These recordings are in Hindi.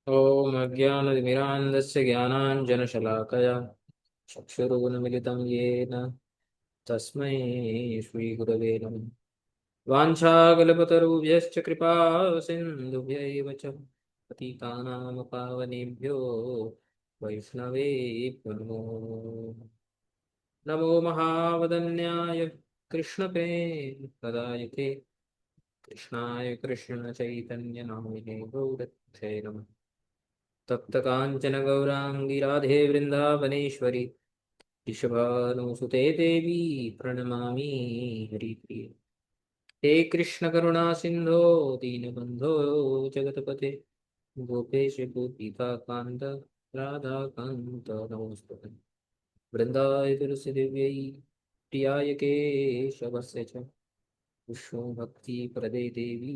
ॐ अज्ञानतिमिरान्धस्य ज्ञानाञ्जनशलाकया चक्षुरुन्मिलितं येन तस्मै श्रीगुरवे नमः। वाञ्छाकल्पतरुभ्यश्च कृपा सिन्धुभ्यैव च पतितानां पावनेभ्यो वैष्णवेभ्यो नमो महावदन्याय कृष्णप्रेमप्रदायते कृष्णाय कृष्णचैतन्यनामिने गौरक्षे नमः। तप्तकाञ्चन गौराङ्गी राधे वृन्दावनेश्वरि ऋषभानुसुते देवी प्रणमामि हरिप्रिये। हे कृष्ण करुणा सिन्धो दीनबन्धो जगत्पते गोपेश गोपिकान्त राधाकान्त नमोऽस्तुते। वृन्दाय तुलसी दिव्यै प्रियाय केशवस्य च विष्णु भक्ति प्रदे देवी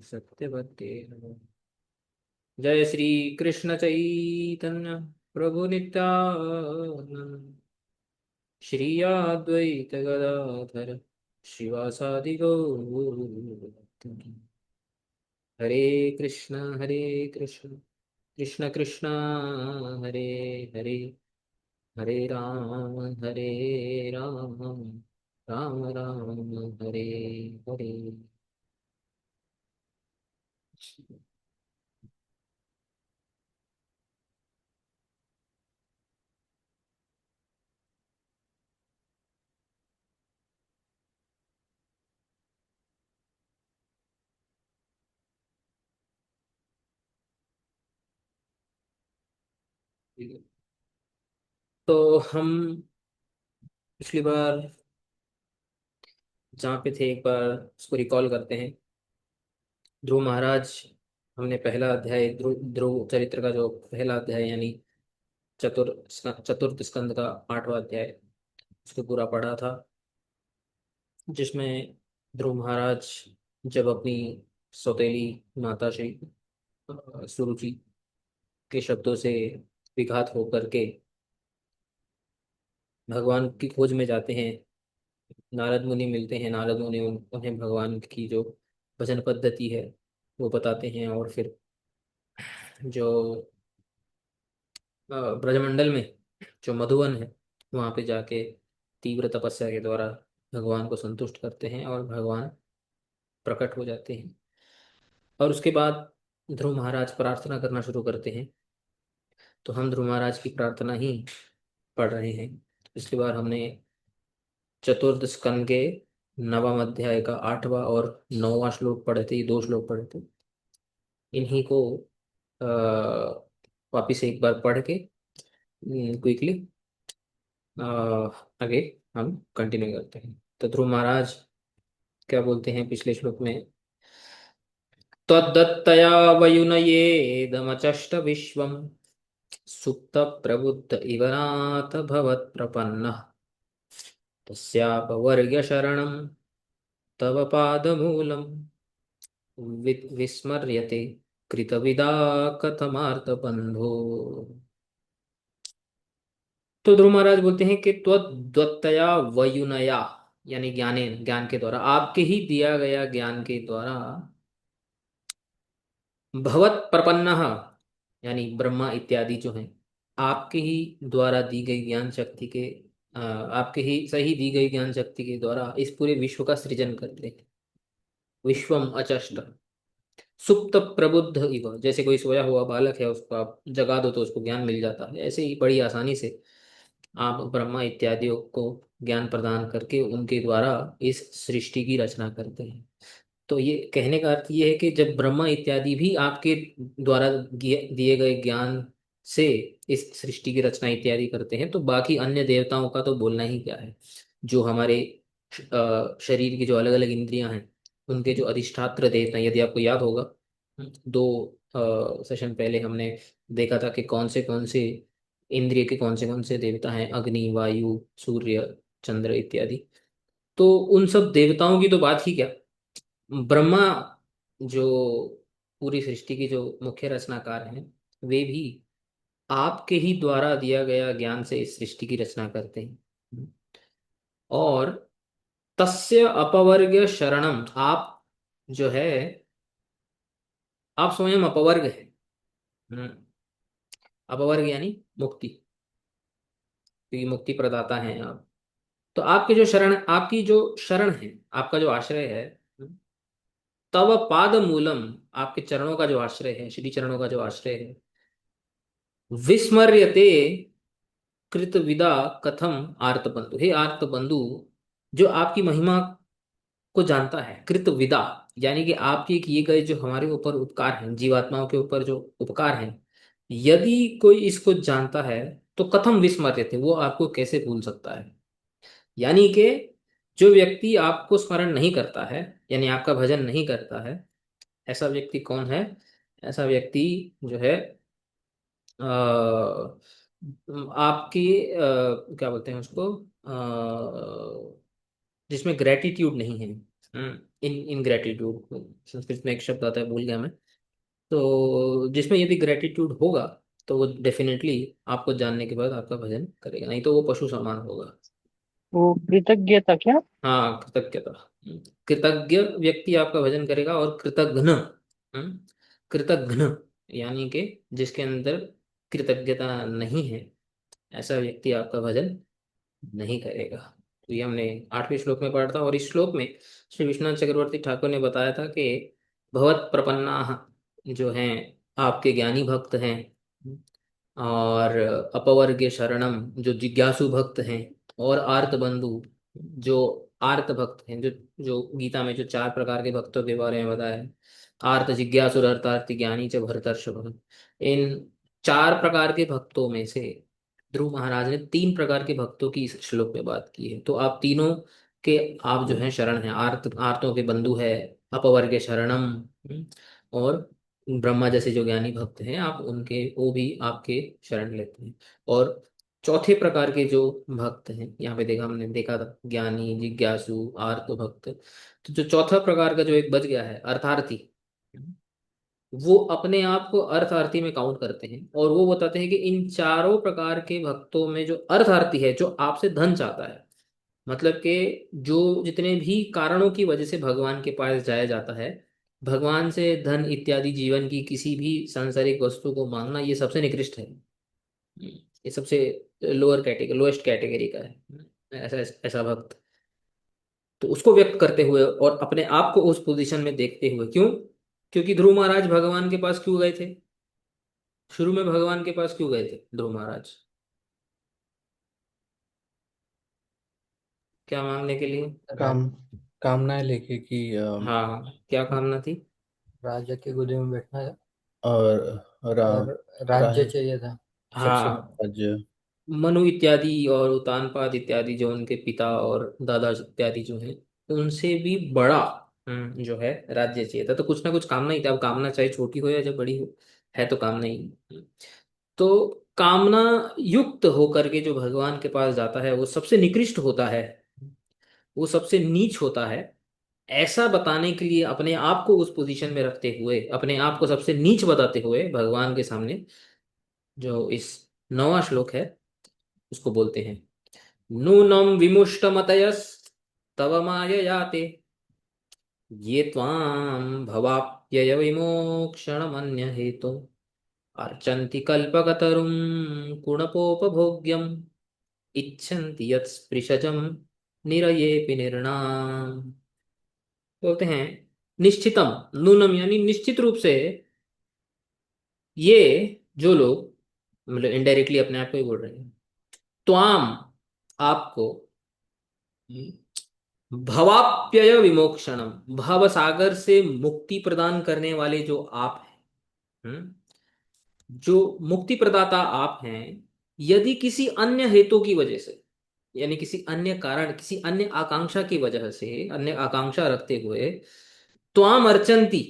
सत्यवत्ते नमः। जय श्री कृष्ण चैतन्य प्रभु नित्यानंद श्री अद्वैत गदाधर शिवासादि गौर हरे कृष्ण कृष्ण कृष्ण हरे हरे हरे राम राम राम हरे हरे। तो हम पिछली बार जहाँ पे थे एक बार उसको रिकॉल करते हैं। ध्रुव महाराज, हमने पहला अध्याय ध्रुव ध्रुव चरित्र का जो पहला अध्याय यानी चतुर्थ स्कंद का 8वां अध्याय उसको पूरा पढ़ा था, जिसमें ध्रुव महाराज जब अपनी सौतेली माता श्री सुरुचि के शब्दों से विघात होकर के भगवान की खोज में जाते हैं, नारद मुनि मिलते हैं। नारद मुनि उन्हें भगवान की जो भजन पद्धति है वो बताते हैं, और फिर जो ब्रजमंडल में जो मधुवन है वहाँ पे जाके तीव्र तपस्या के द्वारा भगवान को संतुष्ट करते हैं और भगवान प्रकट हो जाते हैं। और उसके बाद ध्रुव महाराज प्रार्थना करना शुरू करते हैं। तो हम ध्रुव महाराज की प्रार्थना ही पढ़ रहे हैं। पिछली बार हमने चतुर्थ स्कंद के 9वां अध्याय का 8वां और 9वां श्लोक पढ़े थे। ये 2 श्लोक पढ़े थे। इन्हीं को आ, वापिस एक बार पढ़ के क्विकली आगे हम कंटिन्यू करते हैं। तो ध्रुव महाराज क्या बोलते हैं पिछले श्लोक में? त्वद्दत्तया वयुनयेदमचष्ट विश्वं सुप्त प्रबुद्ध इव नाथ भवत्प्रपन्नः तस्यापवर्ग्य शरणं तव पादमूलं विस्मर्यते कृतविदा कथमार्तबन्धो। तो ध्रुव महाराज बोलते हैं कि त्वद्दत्तया वयुनया यानी ज्ञाने ज्ञान के द्वारा, आपके ही दिया गया ज्ञान के द्वारा, भवत प्रपन्न यानी ब्रह्मा इत्यादि जो हैं, आपके ही द्वारा दी गई ज्ञान शक्ति के आपके ही सही दी गई ज्ञान शक्ति के द्वारा इस पूरे विश्व का सृजन करते हैं। विश्वम अचष्ट सुप्त प्रबुद्ध इव, जैसे कोई सोया हुआ बालक है उसको आप जगा दो तो उसको ज्ञान मिल जाता है, ऐसे ही बड़ी आसानी से आप ब्रह्मा इत्यादियों को ज्ञान प्रदान करके उनके द्वारा इस सृष्टि की रचना करते हैं। तो ये कहने का अर्थ ये है कि जब ब्रह्मा इत्यादि भी आपके द्वारा दिए गए ज्ञान से इस सृष्टि की रचना इत्यादि करते हैं, तो बाकी अन्य देवताओं का तो बोलना ही क्या है। जो हमारे शरीर की जो अलग अलग इंद्रियां हैं, उनके जो अधिष्ठात्र देवता हैं, यदि आपको याद होगा, 2 सेशन पहले हमने देखा था कि कौन से इंद्रिय के कौन से देवता हैं, अग्नि, वायु, सूर्य, चंद्र इत्यादि। तो उन सब देवताओं की तो बात ही क्या, ब्रह्मा जो पूरी सृष्टि की जो मुख्य रचनाकार हैं, वे भी आपके ही द्वारा दिया गया ज्ञान से इस सृष्टि की रचना करते हैं। और तस्य अपवर्ग शरणम, आप जो है, आप स्वयं अपवर्ग है। हम्म, अपवर्ग यानी मुक्ति, क्योंकि मुक्ति प्रदाता हैं आप। तो आपके जो शरण, आपकी जो शरण है, आपका जो आश्रय है, तव पाद मूलम, आपके चरणों का जो आश्रय है, श्री चरणों का जो आश्रय है, विस्मर्यते कृतविदा कथम आर्त बंधु, हे आर्त बंधु, जो आपकी महिमा को जानता है, कृतविदा यानी कि आपके किए गए जो हमारे ऊपर उपकार हैं, जीवात्माओं के ऊपर जो उपकार हैं, यदि कोई इसको जानता है तो कथम विस्मर्यते, वो आपको कैसे भूल सकता है। यानी कि जो व्यक्ति आपको स्मरण नहीं करता है, यानी आपका भजन नहीं करता है, ऐसा व्यक्ति कौन है? ऐसा व्यक्ति जो है आपकी क्या बोलते हैं उसको, जिसमें ग्रेटिट्यूड नहीं है, इन इनग्रेटिट्यूड, संस्कृत में एक शब्द आता है, भूल गया मैं। तो जिसमें यदि ग्रेटिट्यूड होगा तो वो डेफिनेटली आपको जानने के बाद आपका भजन करेगा, नहीं तो वो पशु समान होगा। वो कृतज्ञता क्या? हाँ, कृतज्ञता। कृतज्ञ व्यक्ति आपका भजन करेगा, और कृतघ्न, हम्म, कृतघ्न यानी कि जिसके अंदर कृतज्ञता नहीं है, ऐसा व्यक्ति आपका भजन नहीं करेगा। तो ये हमने 8वें श्लोक में पढ़ा था, और इस श्लोक में श्री विश्वनाथ चक्रवर्ती ठाकुर ने बताया था कि भगवत प्रपन्ना जो हैं, आपके ज्ञानी भक्त हैं, और अपवर्ग्य शरणम जो जिज्ञासु भक्त हैं, और आर्त बंधु जो आर्त भक्त हैं, जो जो गीता में जो 4 प्रकार के भक्तों के बारे में बताया है, आर्त जिज्ञासुर अर्थार्थी ज्ञानी च भरतर्षभ, इन 4 प्रकार के भक्तों में से ध्रुव महाराज ने 3 प्रकार के भक्तों की इस श्लोक में बात की है। तो आप तीनों के, आप जो हैं शरण हैं, आर्त आर्तों के बंधु है, अपवर्ग्य शरणम, और ब्रह्मा जैसे जो ज्ञानी भक्त हैं, आप उनके, वो भी आपके शरण लेते हैं। और चौथे प्रकार के जो भक्त हैं, यहाँ पे देखा, हमने देखा था ज्ञानी, जिज्ञासु, आर्त भक्त। तो जो चौथा प्रकार का जो एक बच गया है, अर्थार्थी, वो अपने आप को अर्थार्थी में काउंट करते हैं, और वो बताते हैं कि इन 4 प्रकार के भक्तों में जो अर्थार्थी है, जो आपसे धन चाहता है, मतलब कि जो जितने भी कारणों की वजह से भगवान के पास जाया जाता है, भगवान से धन इत्यादि जीवन की किसी भी सांसारिक वस्तु को मांगना, ये सबसे निकृष्ट है। ये सबसे लोअर कैटेगरी, लोएस्ट कैटेगरी का है, ऐसा ऐसा भक्त। तो उसको व्यक्त करते हुए और अपने आप को उस पोजीशन में देखते हुए, क्यों? क्योंकि ध्रुव महाराज भगवान के पास क्यों गए थे? शुरू में भगवान के पास क्यों गए थे ध्रुव महाराज? क्या मांगने के लिए? काम कामनाएं लेके कि हाँ, क्या कामना थी? राजा की गोदी में बैठना है, और और राज्य चाहिए था, सबसे हाँ, बड़ा राज्य। मनु इत्यादि और उत्तानपाद इत्यादि जो उनके पिता और दादा इत्यादि जो हैं, उनसे भी बड़ा जो है राज्य चाहिए था। तो कुछ ना कुछ कामना ही था। अब कामना चाहे छोटी हो या जब बड़ी हो, है तो कामना ही। तो कामना युक्त होकर के जो भगवान के पास जाता है, वो सबसे निकृष्ट होता है, वो सबसे नीच होता है। ऐसा बताने के लिए, अपने आप को उस पोजीशन में रखते हुए, अपने आप को सबसे नीच बताते हुए भगवान के सामने, जो इस 9वां श्लोक है, उसको बोलते हैं, नूनम विमुष्टमतयस तव माययाते, ये त्वां भवाप्यय विमोक्षणमन्य हेतु, अर्चन्ति कल्पकतरुं कुणपोपभोग्यम्, इच्छन्ति यत्स्पृशजं निरयेऽपि निर्णाम्। बोलते हैं, निश्चितम, नूनम यानी निश्चित रूप से, ये जो लोग, मतलब इनडायरेक्टली अपने आप को ही बोल रहे हैं, त्वाम आपको, भवाप्यय विमोक्षणम, भव सागर से मुक्ति प्रदान करने वाले जो आप हैं, जो मुक्ति प्रदाता आप हैं, यदि किसी अन्य हेतु की वजह से, यानी किसी अन्य कारण, किसी अन्य आकांक्षा की वजह से, अन्य आकांक्षा रखते हुए, त्वाम अर्चंती,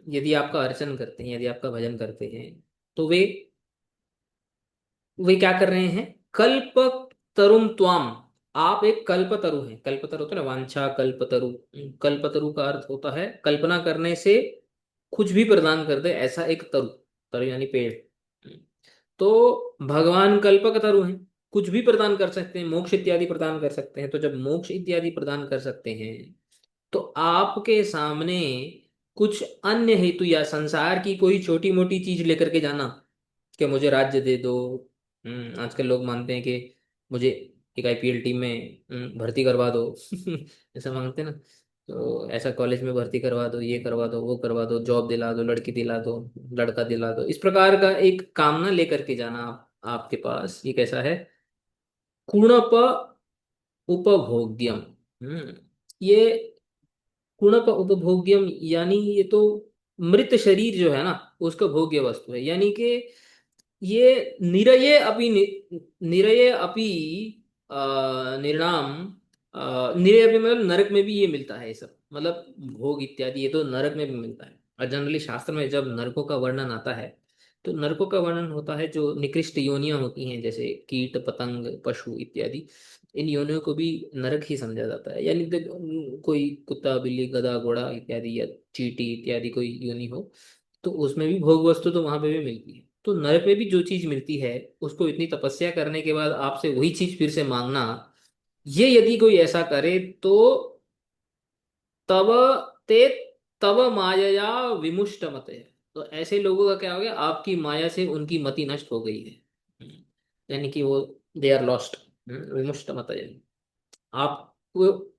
यदि आपका अर्चन करते हैं, यदि आपका भजन करते हैं, तो वे क्या कर रहे हैं? कल्प तरुम त्वाम, आप एक कल्प तरु हैं। कल्प तरु होता है ना, वांछा कल्प तरु। कल्प तरु का अर्थ होता है कल्पना करने से कुछ भी प्रदान कर दे, ऐसा एक तरु। तरु यानी पेड़। तो भगवान कल्पक तरु हैं, कुछ भी प्रदान कर सकते हैं, मोक्ष इत्यादि प्रदान कर सकते हैं। तो जब मोक्ष इत्यादि प्रदान कर सकते हैं, तो आपके सामने कुछ अन्य हेतु या संसार की कोई छोटी मोटी चीज लेकर के जाना कि मुझे राज्य दे दो। आजकल लोग मानते हैं कि मुझे एक आईपीएल टीम में भर्ती करवा दो। ऐसा मांगते हैं ना। तो ऐसा कॉलेज में भर्ती करवा दो, ये करवा दो, वो करवा दो, जॉब दिला दो, लड़की दिला दो, लड़का दिला दो, इस प्रकार का एक कामना लेकर के जाना आपके पास, ये कैसा है? कुणप उपभोग्यम। ये कुणप उपभोग्यम यानी ये तो मृत शरीर जो है ना, उसका भोग्य वस्तु है। यानी कि ये निरये अपि निरये अपि निर्णाम, निरय अपि मतलब नरक में भी ये मिलता है ये सब, मतलब भोग इत्यादि ये तो नरक में भी मिलता है। और जनरली शास्त्र में जब नरकों का वर्णन आता है तो नरकों का वर्णन होता है जो निकृष्ट योनियां होती हैं, जैसे कीट पतंग पशु इत्यादि। इन योनियों को भी नरक ही समझा जाता है। यानी कोई कुत्ता बिल्ली गधा घोड़ा इत्यादि या चींटी इत्यादि कोई योनि हो तो उसमें भी भोग वस्तु तो वहां पे भी मिलती है। तो नरक में भी जो चीज मिलती है उसको इतनी तपस्या करने के बाद आपसे वही चीज फिर से मांगना, ये यदि कोई ऐसा करे तो तब ते तब माया विमुष्ट मत है। तो ऐसे लोगों का क्या हो गया, आपकी माया से उनकी मति नष्ट हो गई है। यानी कि वो दे आर लॉस्ट। विमुष्ट मत है। आप वो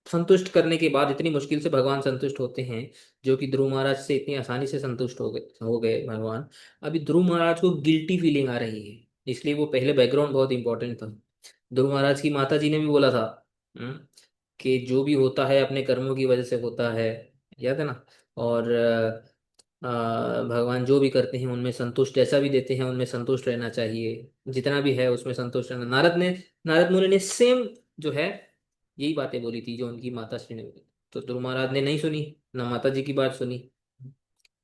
संतुष्ट करने के बाद इतनी मुश्किल से भगवान संतुष्ट होते हैं, जो कि ध्रुव महाराज से इतनी आसानी से संतुष्ट हो गए भगवान। अभी ध्रुव महाराज को गिल्टी फीलिंग आ रही है, इसलिए वो पहले बैकग्राउंड बहुत इंपॉर्टेंट था। ध्रुव महाराज की माता जी ने भी बोला था हम्म, कि जो भी होता है अपने कर्मों की वजह से होता है, याद है ना। और भगवान जो भी करते हैं उनमें संतुष्ट, जैसा भी देते हैं उनमें संतुष्ट रहना चाहिए, जितना भी है उसमें संतुष्ट रहना। नारद मुनि ने सेम जो है यही बातें बोली थी जो उनकी माता श्री ने बोली। तो ध्रुव महाराज ने नहीं सुनी, ना माता जी की बात सुनी,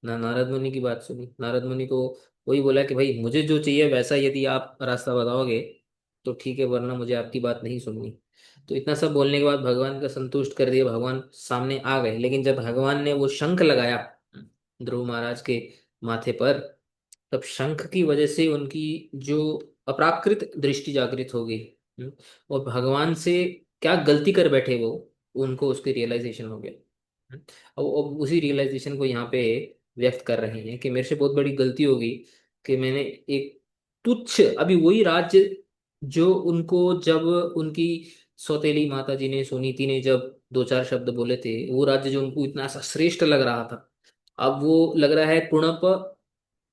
ना नारद मुनि की बात सुनी। नारद मुनि को वही बोला कि भाई मुझे जो चाहिए वैसा यदि आप रास्ता बताओगे तो ठीक है, वरना मुझे आपकी बात नहीं सुननी। तो इतना सब बोलने के बाद भगवान का संतुष्ट कर दिया, भगवान सामने आ गए। लेकिन जब भगवान ने वो शंख लगाया ध्रुव महाराज के माथे पर, तब शंख की वजह से उनकी जो अप्राकृत दृष्टि जागृत हो गई। और भगवान से क्या गलती कर बैठे वो, उनको उसकी रियलाइजेशन हो गया। अब उसी रियलाइजेशन को यहाँ पे व्यक्त कर रहे हैं कि मेरे से बहुत बड़ी गलती होगी कि मैंने एक तुच्छ, अभी वही राज्य जो उनको जब उनकी सौतेली माता जी ने सुनीति ने जब दो चार शब्द बोले थे, वो राज्य जो उनको इतना सा श्रेष्ठ लग रहा था, अब वो लग रहा है कुणप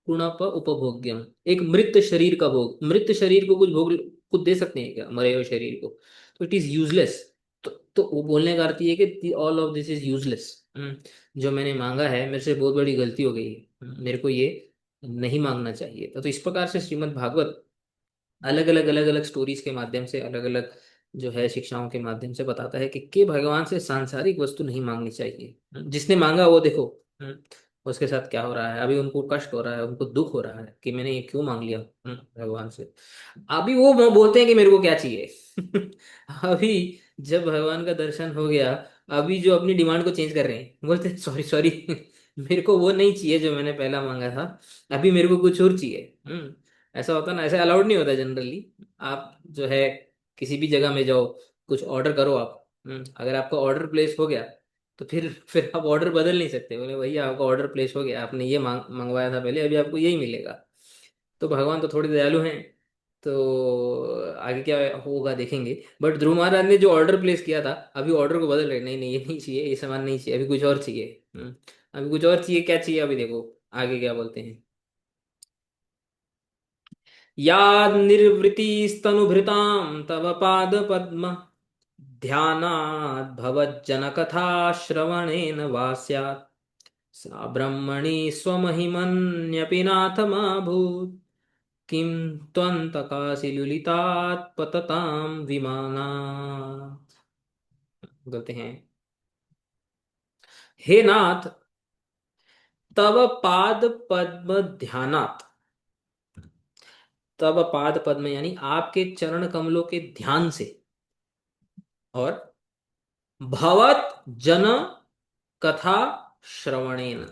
पुनः उपभोग्यम, एक मृत शरीर का भोग। मृत शरीर को कुछ भोग कुछ दे सकते हैं क्या, मरे हुए शरीर को? तो इट इज यूजलेस। तो वो बोलने का अर्थ ये है कि all of this is useless. जो मैंने मांगा है मेरे से बहुत बड़ी गलती हो गई है, मेरे को ये नहीं मांगना चाहिए था। तो इस प्रकार से श्रीमद् भागवत अलग अलग स्टोरीज के माध्यम से, अलग अलग जो है शिक्षाओं के माध्यम से बताता है कि भगवान से सांसारिक वस्तु नहीं मांगनी चाहिए। जिसने मांगा वो देखो उसके साथ क्या हो रहा है। अभी उनको कष्ट हो रहा है, उनको दुख हो रहा है कि मैंने ये क्यों मांग लिया भगवान से। अभी वो बोलते हैं कि मेरे को क्या चाहिए। अभी जब भगवान का दर्शन हो गया, अभी जो अपनी डिमांड को चेंज कर रहे हैं, बोलते हैं सॉरी सॉरी, मेरे को वो नहीं चाहिए जो मैंने पहला मांगा था, अभी मेरे को कुछ और चाहिए। ऐसा होता ना, ऐसे अलाउड नहीं होता जनरली। आप जो है किसी भी जगह में जाओ, कुछ ऑर्डर करो आप, अगर आपका ऑर्डर प्लेस हो गया तो फिर आप ऑर्डर बदल नहीं सकते। बोले भैया आपका ऑर्डर प्लेस हो गया, आपने ये मंगवाया था पहले, अभी आपको यही मिलेगा। तो भगवान तो थोड़े दयालु हैं, तो आगे क्या होगा देखेंगे। बट ध्रुव महाराज ने जो ऑर्डर प्लेस किया था, अभी ऑर्डर को बदल रहे, नहीं नहीं ये नहीं चाहिए, ये सामान नहीं चाहिए, अभी कुछ और चाहिए। अभी कुछ और चाहिए, क्या चाहिए अभी देखो आगे क्या बोलते हैं। या निर्वृतिस्तनुभृतां तव पाद पद्म ध्यानात् भवज्जनकथा श्रवणेन वा स्यात् सा ब्रह्मणि स्वमहिमन्यपि नाथमाभूत् किं त्वन्तकासि लुलितात् पततां विमानात्। बोलते हैं, हे नाथ, तव पाद पद्म ध्यानात्। तव पाद पद्म यानी आपके चरण कमलों के ध्यान से, और भवत जन कथा श्रवणेन।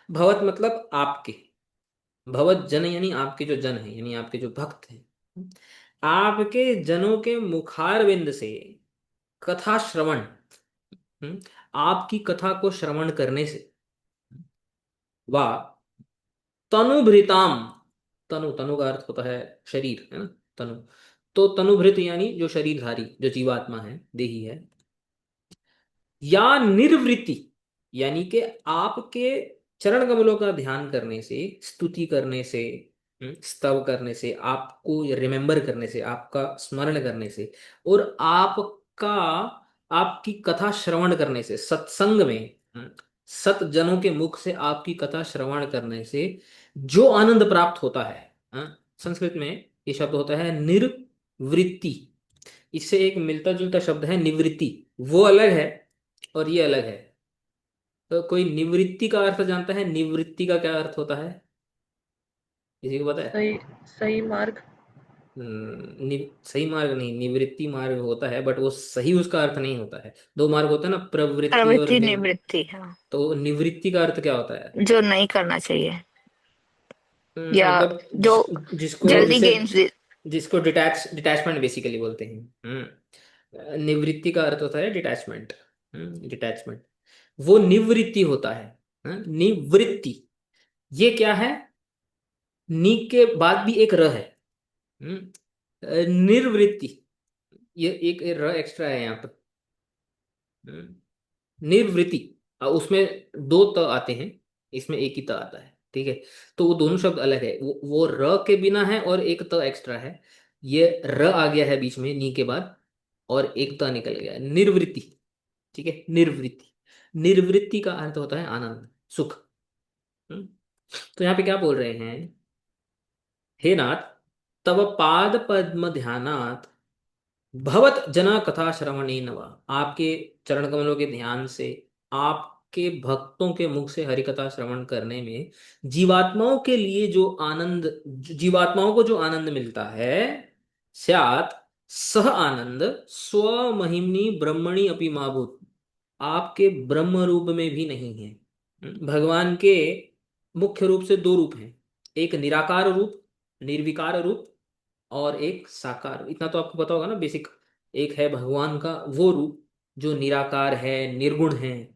भवत मतलब आपके, भवत जन यानी आपके जो जन है, यानी आपके जो भक्त हैं, आपके जनों के मुखारविंद से कथा श्रवण, हम्म, आपकी कथा को श्रवण करने से, वा तनुभृताम, तनु, तनु का अर्थ होता है शरीर, है ना, तनु। तो तनुभृत यानी जो शरीरधारी, जो जीवात्मा है, देही है, या निर्वृत्ति, यानी कि आपके चरण कमलों का ध्यान करने से, स्तुति करने से, स्तव करने से, आपको रिमेम्बर करने से, आपका स्मरण करने से, और आपका, आपकी कथा श्रवण करने से, सत्संग में, सत जनों के मुख से आपकी कथा श्रवण करने से जो आनंद प्राप्त होता है, संस्कृत में ये शब्द होता है निर्वृत्ति। इससे एक मिलता जुलता शब्द है निवृत्ति, वो अलग है और ये अलग है। तो कोई निवृत्ति का अर्थ जानता है? निवृत्ति का क्या अर्थ होता है, किसी को पता है? सही सही मार्ग। सही मार्ग नहीं, निवृत्ति मार्ग होता है, बट वो सही उसका अर्थ नहीं होता है। दो मार्ग होता है ना, प्रवृत्ति और प्रवृत्ति निवृत्ति, हाँ, तो निवृत्ति का अर्थ क्या होता है? जो नहीं करना चाहिए या मतलब जो जिसको जल्दी जिसे, गेम्स। जिसको डिटैचमेंट बेसिकली बोलते हैं। निवृत्ति का अर्थ होता है डिटैचमेंट, डिटैचमेंट, वो निवृत्ति होता है। निवृत्ति, ये क्या है? नी के बाद भी एक र है। निर्वृत्ति, ये एक र एक्स्ट्रा है यहाँ पर। निर्वृत्ति, उसमें दो त आते हैं, इसमें एक ही त आता है, ठीक है। तो वो दोनों शब्द अलग है, वो र के बिना है और एक त एक्स्ट्रा है। ये र आ गया है बीच में नी के बाद, और एक त निकल गया है, निर्वृत्ति, ठीक है, निर्वृत्ति। निर्वृत्ति का अर्थ होता है आनंद, सुख। हम्म, तो यहाँ पे क्या बोल रहे हैं? हे नाथ, तव पाद पद्म ध्यानात् भवत जना कथा श्रवणेन वा, आपके चरण कमलों के ध्यान से, आपके भक्तों के मुख से हरि कथा श्रवण करने में जीवात्माओं के लिए जो आनंद, जीवात्माओं को जो आनंद मिलता है, स्यात् सह आनंद स्वमहिम्नि ब्रह्मणि अपि मा भूत्, आपके ब्रह्म रूप में भी नहीं है। भगवान के मुख्य रूप से दो रूप हैं, एक निराकार रूप, निर्विकार रूप, और एक साकार। इतना तो आपको पता होगा ना, बेसिक। एक है भगवान का वो रूप जो निराकार है, निर्गुण है,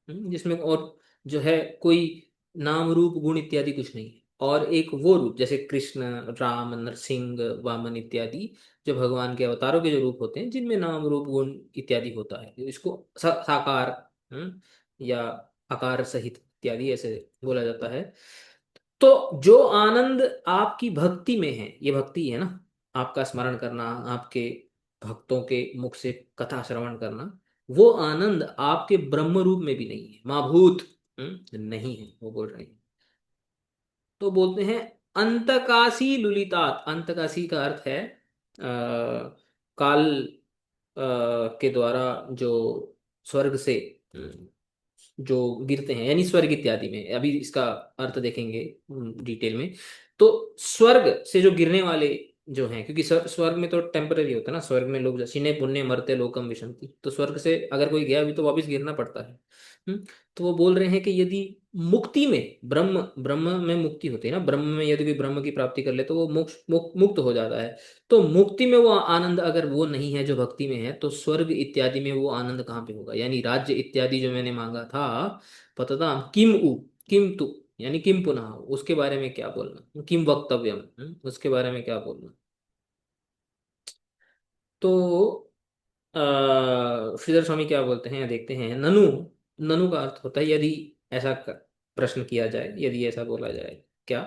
जिसमें और जो है कोई नाम रूप गुण इत्यादि कुछ नहीं है। और एक वो रूप जैसे कृष्ण, राम, नरसिंह, वामन इत्यादि, जो भगवान के अवतारों के जो रूप होते हैं, जिनमें नाम रूप गुण इत्यादि होता है, इसको साकार, या आकार सहित इत्यादि ऐसे बोला जाता है। तो जो आनंद आपकी भक्ति में है, ये भक्ति है ना, आपका स्मरण करना, आपके भक्तों के मुख से कथा श्रवण करना, वो आनंद आपके ब्रह्म रूप में भी नहीं है, माभूत, नहीं है, वो बोल रहे हैं। तो बोलते हैं अंतकासी लुलितात, अंतकासी का अर्थ है काल के द्वारा जो स्वर्ग से जो गिरते हैं, यानी स्वर्ग इत्यादि में, अभी इसका अर्थ देखेंगे डिटेल में। तो स्वर्ग से जो गिरने वाले जो हैं, क्योंकि स्वर्ग में तो टेम्पररी होता है ना, स्वर्ग में लोग क्षीणे पुण्य मरते लोकम विशंति, तो स्वर्ग से अगर कोई गया भी तो वापस गिरना पड़ता है। तो वो बोल रहे हैं कि यदि मुक्ति में, ब्रह्म, ब्रह्म में मुक्ति होती है ना, ब्रह्म में यदि कोई ब्रह्म की प्राप्ति कर ले तो वो मोक्ष, मुक्त हो जाता है। तो मुक्ति में वो आनंद अगर वो नहीं है जो भक्ति में है, तो स्वर्ग इत्यादि में वो आनंद कहाँ पे होगा? यानी राज्य इत्यादि जो मैंने मांगा था, पतताम किम उ, किम तु, यानी किम पुनः, उसके बारे में क्या बोलना, किम वक्तव्यम, उसके बारे में क्या बोलना। तो श्रीधर स्वामी क्या बोलते हैं, देखते हैं। ननु, ननु का अर्थ होता है यदि, ऐसा प्रश्न किया जाए, यदि ऐसा बोला जाए, क्या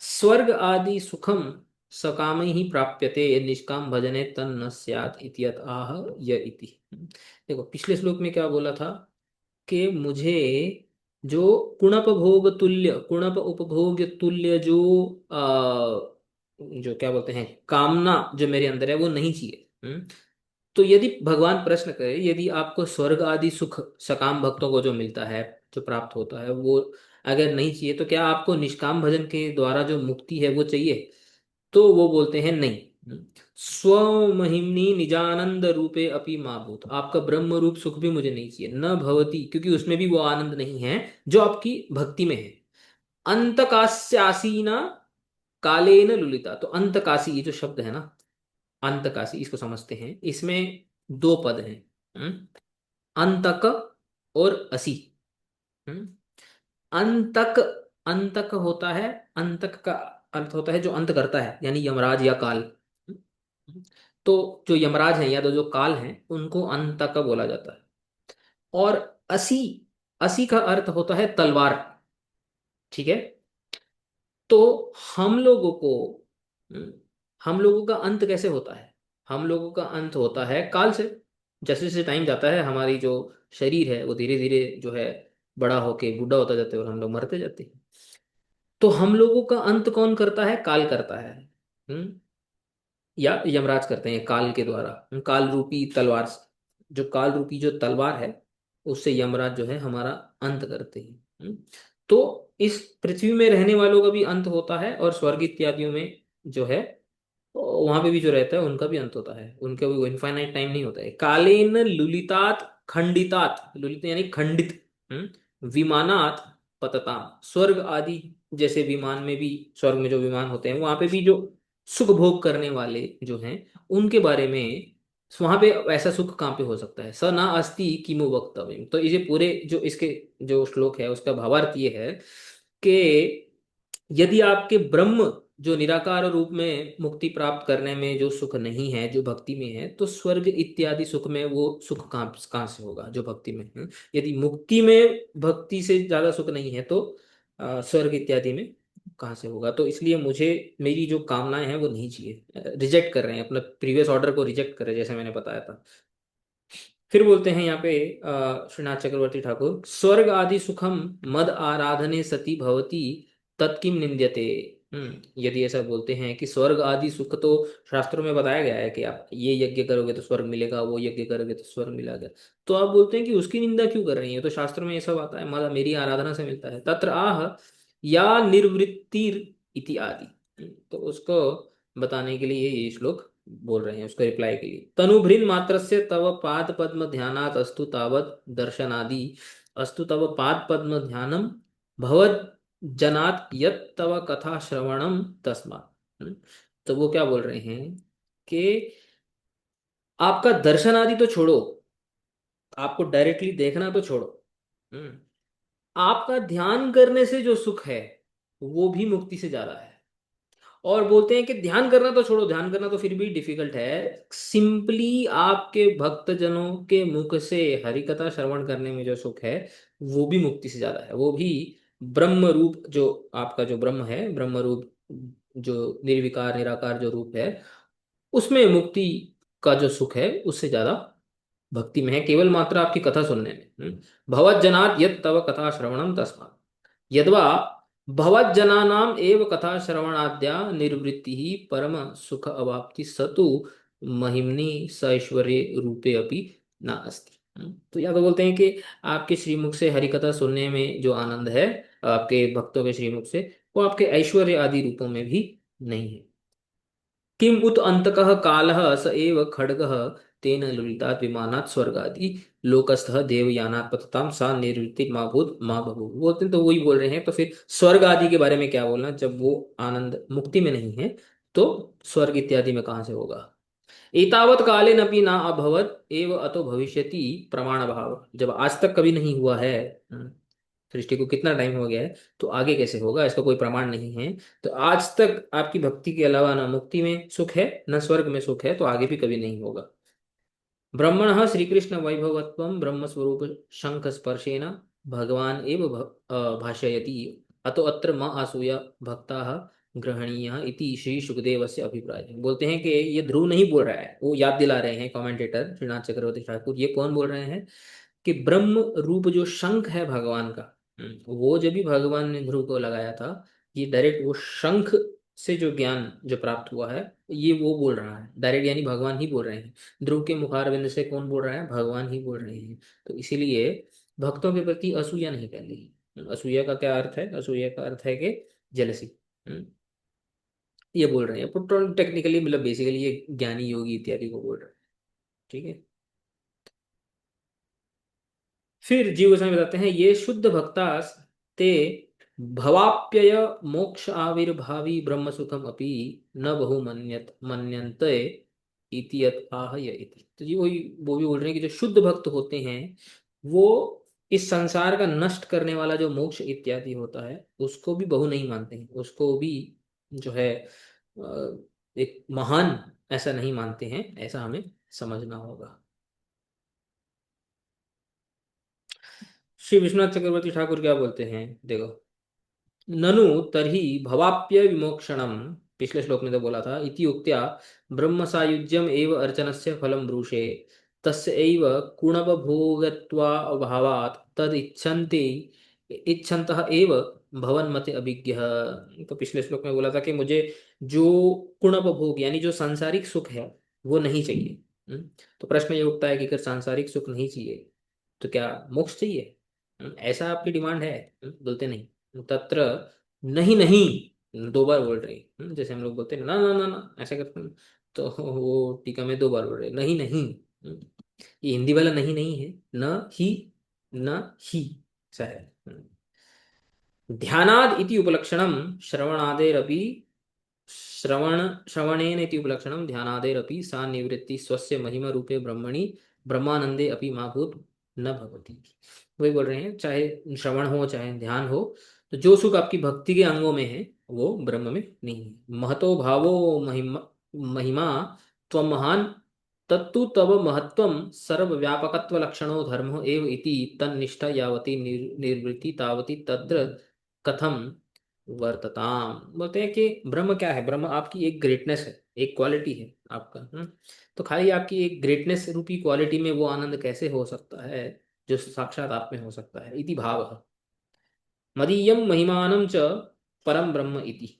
स्वर्ग आदि सुखम सकाम ही प्राप्यते निष्काम भजने तन न स्यात् इत्यत आह य इति। देखो पिछले श्लोक में क्या बोला था, कि मुझे जो कुणप भोग तुल्य, कुणप उपभोग तुल्य जो जो क्या बोलते हैं कामना जो मेरे अंदर है वो नहीं चाहिए। तो यदि भगवान प्रश्न करे, यदि आपको स्वर्ग आदि सुख सकाम भक्तों को जो मिलता है, जो प्राप्त होता है, वो अगर नहीं चाहिए, तो क्या आपको निष्काम भजन के द्वारा जो मुक्ति है वो चाहिए? तो वो बोलते हैं नहीं। स्वमहिम्नि निजानंद रूपे अपि माभूत, आपका ब्रह्म रूप सुख भी मुझे नहीं चाहिए, न भवती, क्योंकि उसमें भी वो आनंद नहीं है जो आपकी भक्ति में है। अंतकास्यासीना कालेन लुलिता, तो अंतकासी, ये जो शब्द है ना, अंतकासी, इसको समझते हैं। इसमें दो पद हैं, अंतक और असी। हम्म, अंतक, अंतक होता है, अंतक का अर्थ होता है जो अंत करता है, यानी यमराज या काल। तो जो यमराज हैं या तो जो काल हैं उनको अंतक बोला जाता है। और असी, असी का अर्थ होता है तलवार। ठीक है। तो हम लोगों को, हम्म, हम लोगों का अंत कैसे होता है? हम लोगों का अंत होता है काल से। जैसे जैसे टाइम जाता है हमारी जो शरीर है वो धीरे धीरे जो है बड़ा होके बूढ़ा होता जाता है और हम लोग मरते जाते हैं। तो हम लोगों का अंत कौन करता है? काल करता है। हम्म या यमराज करते हैं काल के द्वारा, काल रूपी तलवार से। जो काल रूपी जो तलवार है उससे यमराज जो है हमारा अंत करते हैं। तो इस पृथ्वी में रहने वालों का भी अंत होता है और स्वर्ग इत्यादियों में जो है वहां पे भी जो रहता है उनका भी अंत होता है। उनका भी इनफाइनाइट टाइम नहीं होता है। कालेन लुलितात खंडितात, लुलित यानी खंडित, विमानात पतताम, स्वर्ग आदि जैसे विमान में भी, स्वर्ग में जो विमान होते हैं वहां पे भी जो सुख भोग करने वाले जो हैं उनके बारे में, वहां पे ऐसा सुख कहाँ पे हो सकता है? स ना अस्ति किमु वक्तव्यम। तो ये पूरे जो इसके जो श्लोक है उसका भावार्थ ये है कि यदि आपके ब्रह्म जो निराकार रूप में मुक्ति प्राप्त करने में जो सुख नहीं है, जो भक्ति में है, तो स्वर्ग इत्यादि सुख में वो सुख कहाँ कहाँ से होगा जो भक्ति में है? यदि मुक्ति में भक्ति से ज्यादा सुख नहीं है तो स्वर्ग इत्यादि में कहाँ से होगा? तो इसलिए मुझे, मेरी जो कामनाएं हैं वो नहीं चाहिए, रिजेक्ट कर रहे हैं, अपना प्रीवियस ऑर्डर को रिजेक्ट कर रहे हैं जैसे मैंने बताया था। फिर बोलते हैं यहाँ पे श्रीनाथ चक्रवर्ती ठाकुर, स्वर्ग आदि सुखम मद आराधने सती भवती तत्किम निंद्यते। यदि ऐसा बोलते हैं कि स्वर्ग आदि सुख तो शास्त्रों में बताया गया है कि आप ये यज्ञ करोगे तो स्वर्ग मिलेगा, वो यज्ञ करोगे तो स्वर्ग मिलेगा, तो आप बोलते हैं कि उसकी निंदा क्यों कर रही है? तो शास्त्रों में ऐसा आता है मद मेरी आराधना से मिलता है। तत्र आह या निर्वृत्तिर इति आदि। तो उसको बताने के लिए ये श्लोक बोल रहे हैं, उसका रिप्लाई के लिए। तनुभृन मात्र से तव पाद पद्म ध्यानात अस्तु तावत दर्शनादि, अस्तु तव पाद पद्म ध्यानम भवद जनात यत तव कथा श्रवणम तस्मात्। तो वो क्या बोल रहे हैं कि आपका दर्शन आदि तो छोड़ो, आपको डायरेक्टली देखना तो छोड़ो, हम्म, आपका ध्यान करने से जो सुख है वो भी मुक्ति से ज्यादा है। और बोलते हैं कि ध्यान करना तो छोड़ो, ध्यान करना तो फिर भी डिफिकल्ट है, सिंपली आपके भक्तजनों के मुख से हरि कथा श्रवण करने में जो सुख है वो भी मुक्ति से ज्यादा है। वो भी ब्रह्म रूप जो आपका जो ब्रह्म है, ब्रह्म रूप जो निर्विकार निराकार जो रूप है उसमें मुक्ति का जो सुख है उससे ज्यादा भक्ति में है, केवल मात्र आपकी कथा सुनने में। भवज्जनात् यत् तव कथा श्रवणम तस्मात् यद्वा भवज्जनानाम एव कथा श्रवणाद्या निर्वृत्ति ही परम सुख अवाप्ति सतु महिमनि सैश्वर्य रूपे अपि न अस्ति। तो या तो बोलते हैं कि आपके श्रीमुख से हरि कथा सुनने में जो आनंद है, आपके भक्तों के श्रीमुख से, वो आपके ऐश्वर्य आदि रूपों में भी नहीं है। किम उत अंतकः कालः स एव खड्गः तेन लुलितात् विमानात् स्वर्गादि लोकस्थः देवयानात् पतताम सा निर्वृत्ति माँ भूत माँ बभूव। बोलते हैं तो वही बोल रहे हैं, तो फिर स्वर्ग आदि के बारे में क्या बोलना? जब वो आनंद मुक्ति में नहीं है तो स्वर्ग इत्यादि में कहाँ से होगा? एतावत कालेन अपि ना अभवत एव अतो भविष्यति प्रमाण भाव। जब आज तक कभी नहीं हुआ है, सृष्टि को कितना टाइम हो गया है, तो आगे कैसे होगा? इसका कोई प्रमाण नहीं है। तो आज तक आपकी भक्ति के अलावा ना मुक्ति में सुख है न स्वर्ग में सुख है, तो आगे भी कभी नहीं होगा। ब्रह्मणः श्रीकृष्ण वैभवत्वं ब्रह्मस्वरूप शंख स्पर्शेन भगवान एव भाषयति अतो अत्र म आसूय भक्ताः ग्रहणीय इति श्री सुखदेव से अभिप्राय। बोलते हैं कि ये ध्रुव नहीं बोल रहा है, वो याद दिला रहे हैं कमेंटेटर श्रीनाथ चक्रवर्ती ठाकुर। ये कौन बोल रहे हैं कि ब्रह्म रूप जो शंख है भगवान का, वो जब भी भगवान ने ध्रुव को लगाया था, ये डायरेक्ट वो शंख से जो ज्ञान जो प्राप्त हुआ है ये वो बोल रहा है डायरेक्ट, यानी भगवान ही बोल रहे हैं। ध्रुव के मुखारविंद से कौन बोल रहा है? भगवान ही बोल रहे हैं। तो इसीलिए भक्तों के प्रति असूया नहीं करनी। असूया का क्या अर्थ है? असूया का अर्थ है कि जेलसी। ये बोल रहे हैं टेक्निकली, मतलब बेसिकली ये ज्ञानी योगी इत्यादि को बोल रहे हैं। ठीक है। फिर जीव गोस्वामी बताते हैं ये शुद्ध भक्तास ते भवाप्यय मोक्ष आविर्भावी ब्रह्म सुखम अपि न बहु मन्यन्ते इति यत् आह य इति। तो जी वही वो भी बोल रहे हैं कि जो शुद्ध भक्त होते हैं वो इस संसार का नष्ट करने वाला जो मोक्ष इत्यादि होता है उसको भी बहु नहीं मानते हैं, उसको भी जो है एक महान ऐसा नहीं मानते हैं, ऐसा हमें समझना होगा। श्री विश्वनाथ चक्रवर्ती ठाकुर क्या बोलते हैं, देखो, ननु तर्हि भवाप्य विमोक्षणम, पिछले श्लोक में तो बोला था, इति उक्त्या ब्रह्म सायुज्यम एव अर्चनस्य फलम ब्रूषे तस्य एव कुणवभोगत्वा अभावात् तद इच्छन्ति इच्छन्तः एव भवन्मते अभिज्ञः। तो पिछले श्लोक में बोला था कि मुझे जो कुणवभोग यानी जो सांसारिक सुख है वो नहीं चाहिए। तो प्रश्न ये उठता है कि अगर सांसारिक सुख नहीं चाहिए तो क्या मोक्ष चाहिए? ऐसा आपकी डिमांड है? बोलते नहीं, तत्र नहीं नहीं, दो बार बोल रहे हैं। जैसे हम लोग बोलते हैं ना ना ना ना, ऐसा करते हैं, तो वो टीका में दो बार बोल रहे हैं नहीं नहीं। ये हिंदी वाला नहीं नहीं है, न ही, न ही, ऐसा है। ध्यानाद इति उपलक्षणम श्रवणादेरपि, श्रवणेन इति उपलक्षणम ध्यानादेरपि सा निवृत्ति स्वस्य महिमा रूपे ब्रह्मणि ब्रह्मानंदे अपि मा भूत न भवति। वही बोल रहे हैं, चाहे श्रवण हो चाहे ध्यान हो, तो जो सुख आपकी भक्ति के अंगों में है वो ब्रह्म में नहीं है। महतो भावो महिमा महिमा त्वम महान तत्तु तव महत्वम सर्वव्यापकत्व लक्षणो धर्मो एव इति तन्निष्ठा यावती निर्वृत्ति तावती तत्र कथम वर्तताम। बोलते हैं कि ब्रह्म क्या है, ब्रह्म आपकी एक ग्रेटनेस है, एक क्वालिटी है आपका। तो खाली आपकी एक ग्रेटनेस रूपी क्वालिटी में वो आनंद कैसे हो सकता है जो साक्षात आप में हो सकता है? इति भाव मदीयम महिमानम च परम ब्रह्म इति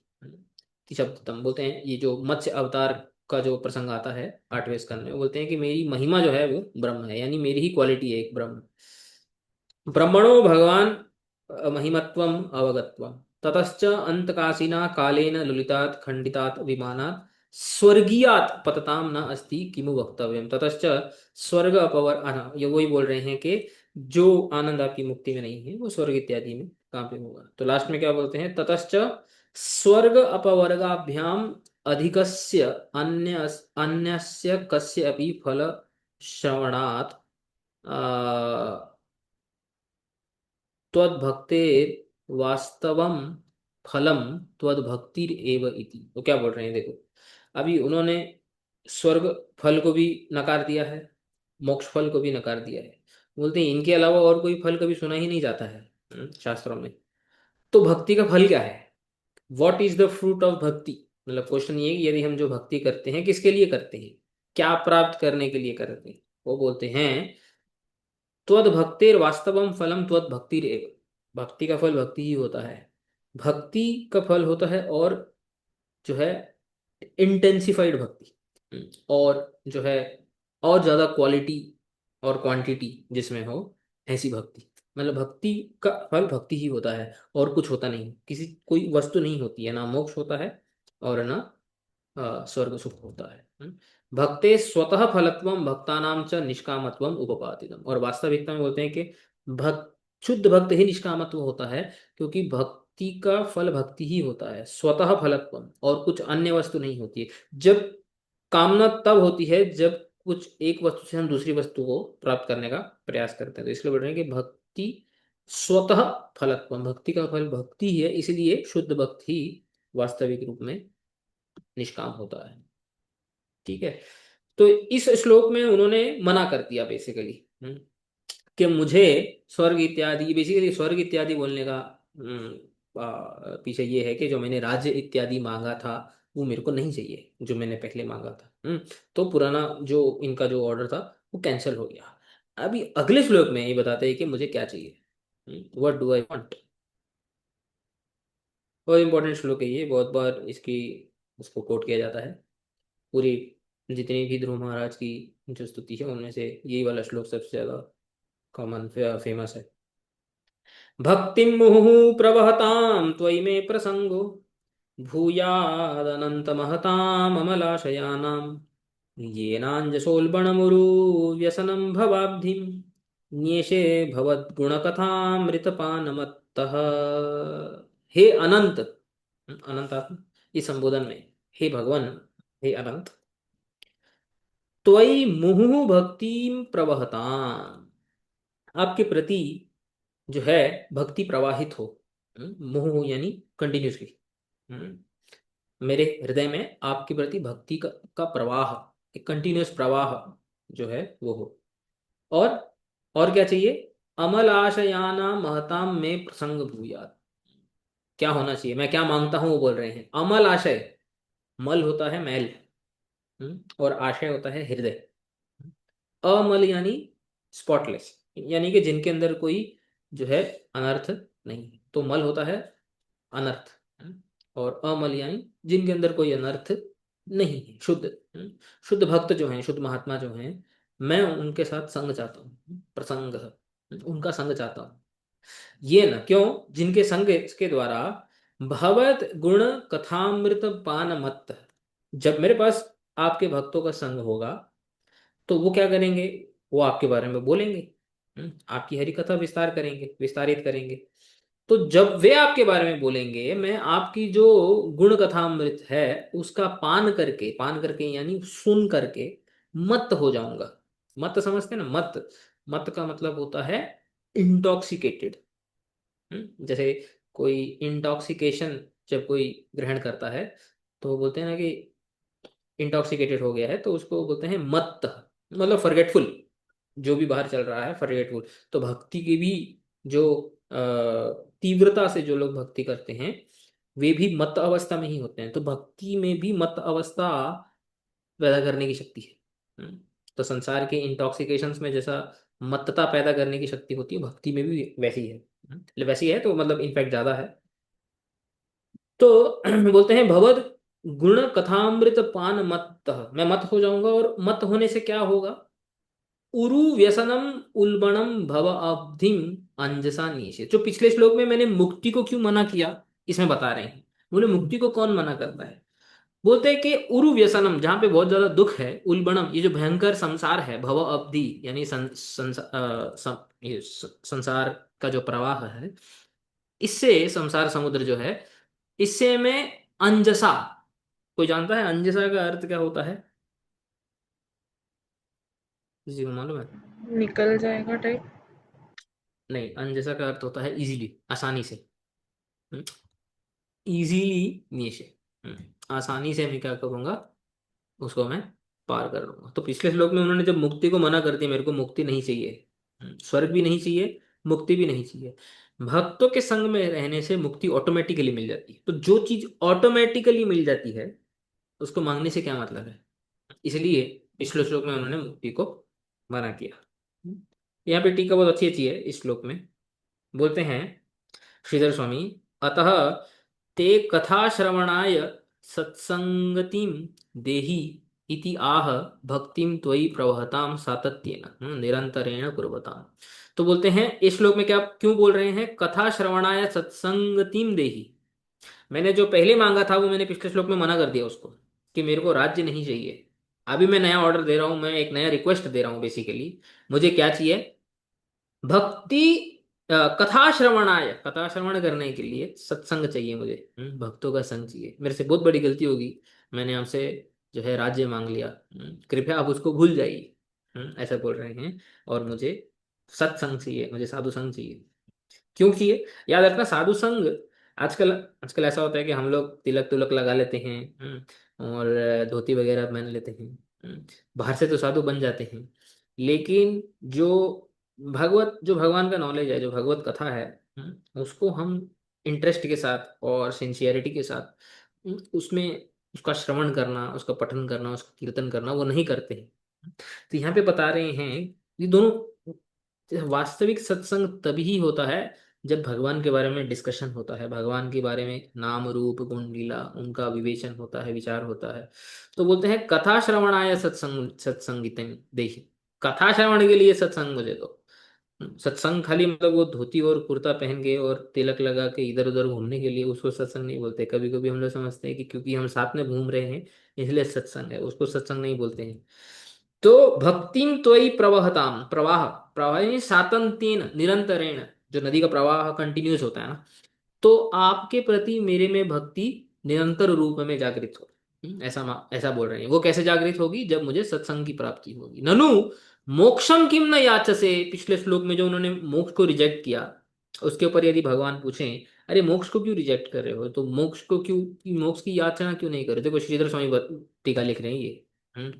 शब्दतम। बोलते हैं ये जो मत्स्य अवतार का जो प्रसंग आता है 8वें स्कंद में, बोलते हैं कि मेरी महिमा जो है वो ब्रह्म है, यानी मेरी ही क्वालिटी है एक ब्रह्म। ब्रह्मणो भगवान महिमत्वम अवगत्वम ततश्च अंतकासिना कालेन लुलितात् खंडितात् विमानात् स्वर्गीयात् पतताम न अस्ति किमु वक्तव्यम। ततश्च स्वर्ग अपवर, ये वही बोल रहे हैं कि जो आनंद आपकी मुक्ति में नहीं है वो स्वर्ग इत्यादि में कहाँ पे होगा। तो लास्ट में क्या बोलते हैं, ततश्च स्वर्ग अपवर्गाभ्याम अधिकस्य अन्य अन्यस्य कस्य अपि फल श्रवणात् त्वद्भक्तेर वास्तवम फलम त्वद्भक्तिर एव इति। तो क्या बोल रहे हैं, देखो, अभी उन्होंने स्वर्ग फल को भी नकार दिया है, मोक्ष फल को भी नकार दिया है। बोलते हैं इनके अलावा और कोई फल कभी सुना ही नहीं जाता है शास्त्रों में। तो भक्ति का फल क्या है? What is the fruit of भक्ति? मतलब क्वेश्चन ये है कि यदि हम जो भक्ति करते हैं किसके लिए करते हैं, क्या प्राप्त करने के लिए करते हैं? वो बोलते हैं त्वद भक्तिर वास्तवम फलम त्वद भक्तिर एव। भक्ति का फल भक्ति ही होता है, भक्ति का फल होता है और जो है इंटेंसिफाइड भक्ति, और जो है और ज्यादा क्वालिटी और क्वांटिटी जिसमें हो, ऐसी भक्ति। मतलब भक्ति का फल भक्ति ही होता है और कुछ होता नहीं, किसी कोई वस्तु नहीं होती है, ना मोक्ष होता है और ना स्वर्ग सुख होता है। भक्ते स्वतः फलत्वम भक्तानाम च निष्कामत्वम उपपादितम। और वास्तविकता में बोलते हैं कि भक्त शुद्ध भक्त ही निष्कामत्व होता है, क्योंकि भक्ति का फल भक्ति ही होता है, स्वतः फलत्वम, और कुछ अन्य वस्तु नहीं होती है। जब कामना तब होती है जब कुछ एक वस्तु से हम दूसरी वस्तु को प्राप्त करने का प्रयास करते हैं। तो इसलिए बोल रहे हैं कि भक्ति स्वतः फलत्वम, भक्ति का फल भक्ति ही है, इसलिए शुद्ध भक्त ही वास्तविक रूप में निष्काम होता है। ठीक है, तो इस श्लोक में उन्होंने मना कर दिया बेसिकली कि मुझे स्वर्ग इत्यादि, बेसिकली स्वर्ग इत्यादि बोलने का पीछे ये है कि जो मैंने राज्य इत्यादि मांगा था वो मेरे को नहीं चाहिए, जो मैंने पहले मांगा था। तो पुराना जो इनका जो ऑर्डर था वो कैंसिल हो गया। अभी अगले श्लोक में ये बताते हैं कि मुझे क्या चाहिए, व्हाट डू आई वांट। बहुत इंपॉर्टेंट श्लोक है ये, बहुत बार इसकी उसको कोट किया जाता है। पूरी जितनी भी ध्रुव महाराज की जो स्तुति है उनमें से यही वाला श्लोक सबसे ज्यादा कॉमन फेमस है। भक्तिं मुहुः प्रवहतां त्वयि मे प्रसंगो भूयादनन्तमहताम् अमलाशयानां येनाञ्जसोल्बणमुरु व्यसनं भवाब्धिं न्येषे भवद्गुणकथामृतपानमत्तः। हे अनंत, अनंत आत्मा इस संबोधन में, हे भगवान, हे अनंत, त्वयि मुहुः भक्तिं प्रवहताम, आपके प्रति जो है भक्ति प्रवाहित हो, मोह हो यानी कंटिन्यूसली, मेरे हृदय में आपके प्रति भक्ति का प्रवाह, एक कंटिन्यूस प्रवाह जो है वो हो। और और क्या चाहिए? अमल आशयाना महताम में प्रसंग भूयात। क्या होना चाहिए, मैं क्या मांगता हूं वो बोल रहे हैं। अमल आशय, मल होता है मैल, और आशय होता है हृदय। अमल यानी स्पॉटलेस, यानी कि जिनके अंदर कोई जो है अनर्थ नहीं है। तो मल होता है अनर्थ, और अमल यानी जिनके अंदर कोई अनर्थ नहीं है, शुद्ध, शुद्ध भक्त जो हैं, शुद्ध महात्मा जो हैं, मैं उनके साथ संग चाहता हूँ, प्रसंग, उनका संग चाहता हूँ। ये ना क्यों? जिनके संग के द्वारा भगवत गुण कथामृत पान मत, जब मेरे पास आपके भक्तों का संग होगा तो वो क्या करेंगे? वो आपके बारे में बोलेंगे, आपकी हरि कथा विस्तार करेंगे, विस्तारित करेंगे। तो जब वे आपके बारे में बोलेंगे, मैं आपकी जो गुण कथामृत है उसका पान करके यानी सुन करके मत हो जाऊंगा। मत समझते हैं ना? मत, मत का मतलब होता है इंटॉक्सिकेटेड। जैसे कोई इंटॉक्सिकेशन जब कोई ग्रहण करता है तो वो बोलते हैं ना कि इंटॉक्सिकेटेड हो गया है, तो उसको बोलते हैं मत्त, मतलब फॉरगेटफुल, जो भी बाहर चल रहा है फॉरगेटफुल। तो भक्ति की भी जो तीव्रता से जो लोग भक्ति करते हैं वे भी मत अवस्था में ही होते हैं। तो भक्ति में भी मत अवस्था पैदा करने की शक्ति है। तो संसार के इंटॉक्सिकेशंस में जैसा मत्तता पैदा करने की शक्ति होती है, भक्ति में भी वैसी है। वैसी है तो मतलब इनफैक्ट ज्यादा है। तो बोलते हैं भवद गुण कथामृत पान मत, मैं मत हो जाऊंगा। और मत होने से क्या होगा? उरु व्यसनम उल्बणम भव अब्धिम अंजसा नीशे। जो पिछले श्लोक में मैंने मुक्ति को क्यों मना किया, इसमें बता रहे हैं। बोले मुक्ति को कौन मना करता है? बोलते हैं कि उरु व्यसनम, जहां पे बहुत ज्यादा दुख है, उल्बणम ये जो भयंकर संसार है, भव अब्धि यानी संसार का जो प्रवाह है, इससे संसार समुद्र जो है, इससे मैं अंजसा, कोई जानता है अंजसा का अर्थ क्या होता है? किसी को मालूम है? निकल जाएगा टाइप। नहीं, अंजसा का अर्थ होता है इजीली, आसानी से। इजीली नीचे, आसानी से मैं क्या करूंगा, उसको मैं पार कर लूंगा। तो पिछले श्लोक में उन्होंने जब मुक्ति को मना कर दिया, मेरे को मुक्ति नहीं चाहिए, स्वर्ग भी नहीं चाहिए, मुक्ति भी नहीं चाहिए, भक्तों के संग में रहने से मुक्ति ऑटोमेटिकली मिल जाती है। तो जो चीज ऑटोमेटिकली मिल जाती है उसको मांगने से क्या मतलब है? इसलिए पिछले श्लोक में उन्होंने मुक्ति को मना किया। यहाँ पे टीका बहुत अच्छी है इस श्लोक में। बोलते हैं श्रीधर स्वामी, अतः ते कथा श्रवणाय सत्संगतिम देहि इति आह भक्तिम त्वयि प्रवहताम सातत्येन निरंतरेण कुर्वताम। तो बोलते हैं इस श्लोक में क्या क्यों बोल रहे हैं? कथा श्रवणाय सत्संगतिम देहि। मैंने जो पहले मांगा था वो मैंने पिछले श्लोक में मना कर दिया उसको, कि मेरे को राज्य नहीं चाहिए। अभी मैं नया ऑर्डर दे रहा हूं, मैं एक नया रिक्वेस्ट दे रहा हूं बेसिकली। मुझे क्या चाहिए? भक्ति, कथा श्रवणाय, कथा श्रवण करने के लिए सत्संग चाहिए मुझे, भक्तों का संग चाहिए। मेरे से बहुत बड़ी गलती होगी, मैंने आपसे जो है राज्य मांग लिया, कृपया आप उसको भूल जाइए, ऐसा बोल रहे हैं। और मुझे सत्संग चाहिए, मुझे साधु संग चाहिए। क्यों चाहिए? याद रखना, साधु संग, आजकल आजकल ऐसा होता है कि हम लोग तिलक तुलक लगा लेते हैं, और धोती वगैरह पहन लेते हैं, बाहर से तो साधु बन जाते हैं। लेकिन जो भगवान का नॉलेज है, जो भगवत कथा है, उसको हम इंटरेस्ट के साथ और सिंसियरिटी के साथ उसमें उसका श्रवण करना, उसका पठन करना, उसका कीर्तन करना वो नहीं करते हैं। तो यहाँ पे बता रहे हैं ये दोनों, वास्तविक सत्संग तभी होता है जब भगवान के बारे में डिस्कशन होता है, भगवान के बारे में नाम रूप गुण लीला उनका विवेचन होता है, विचार होता है। तो बोलते हैं कथा श्रवणाय सत्संगित देखिए, कथा श्रवण के लिए सत्संग मुझे दो। सत्संग खाली मतलब वो धोती और कुर्ता पहन के और तिलक लगा के इधर उधर घूमने के लिए उसको सत्संग नहीं बोलते। कभी कभी हम लोग समझते हैं कि क्योंकि हम साथ में घूम रहे हैं इसलिए सत्संग है, उसको सत्संग नहीं बोलते हैं। तो भक्तिम त्वयि प्रवहताम, प्रवाह, प्रवाह यानी सातंत्येन निरंतरेण, जो नदी का प्रवाह कंटिन्यूस होता है ना, तो आपके प्रति मेरे में भक्ति निरंतर रूप में जागृत हो। ऐसा बोल रहे हैं। वो कैसे जागृत होगी? जब मुझे सत्संग की प्राप्ति होगी। ननु मोक्षम किम न याचसे, पिछले श्लोक में जो उन्होंने मोक्ष को रिजेक्ट किया, उसके ऊपर यदि भगवान पूछें अरे मोक्ष को क्यों रिजेक्ट कर रहे हो, तो मोक्ष की याचना क्यों नहीं कर रहे? देखो श्रीधर स्वामी टीका लिख रहे हैं ये। हम्म।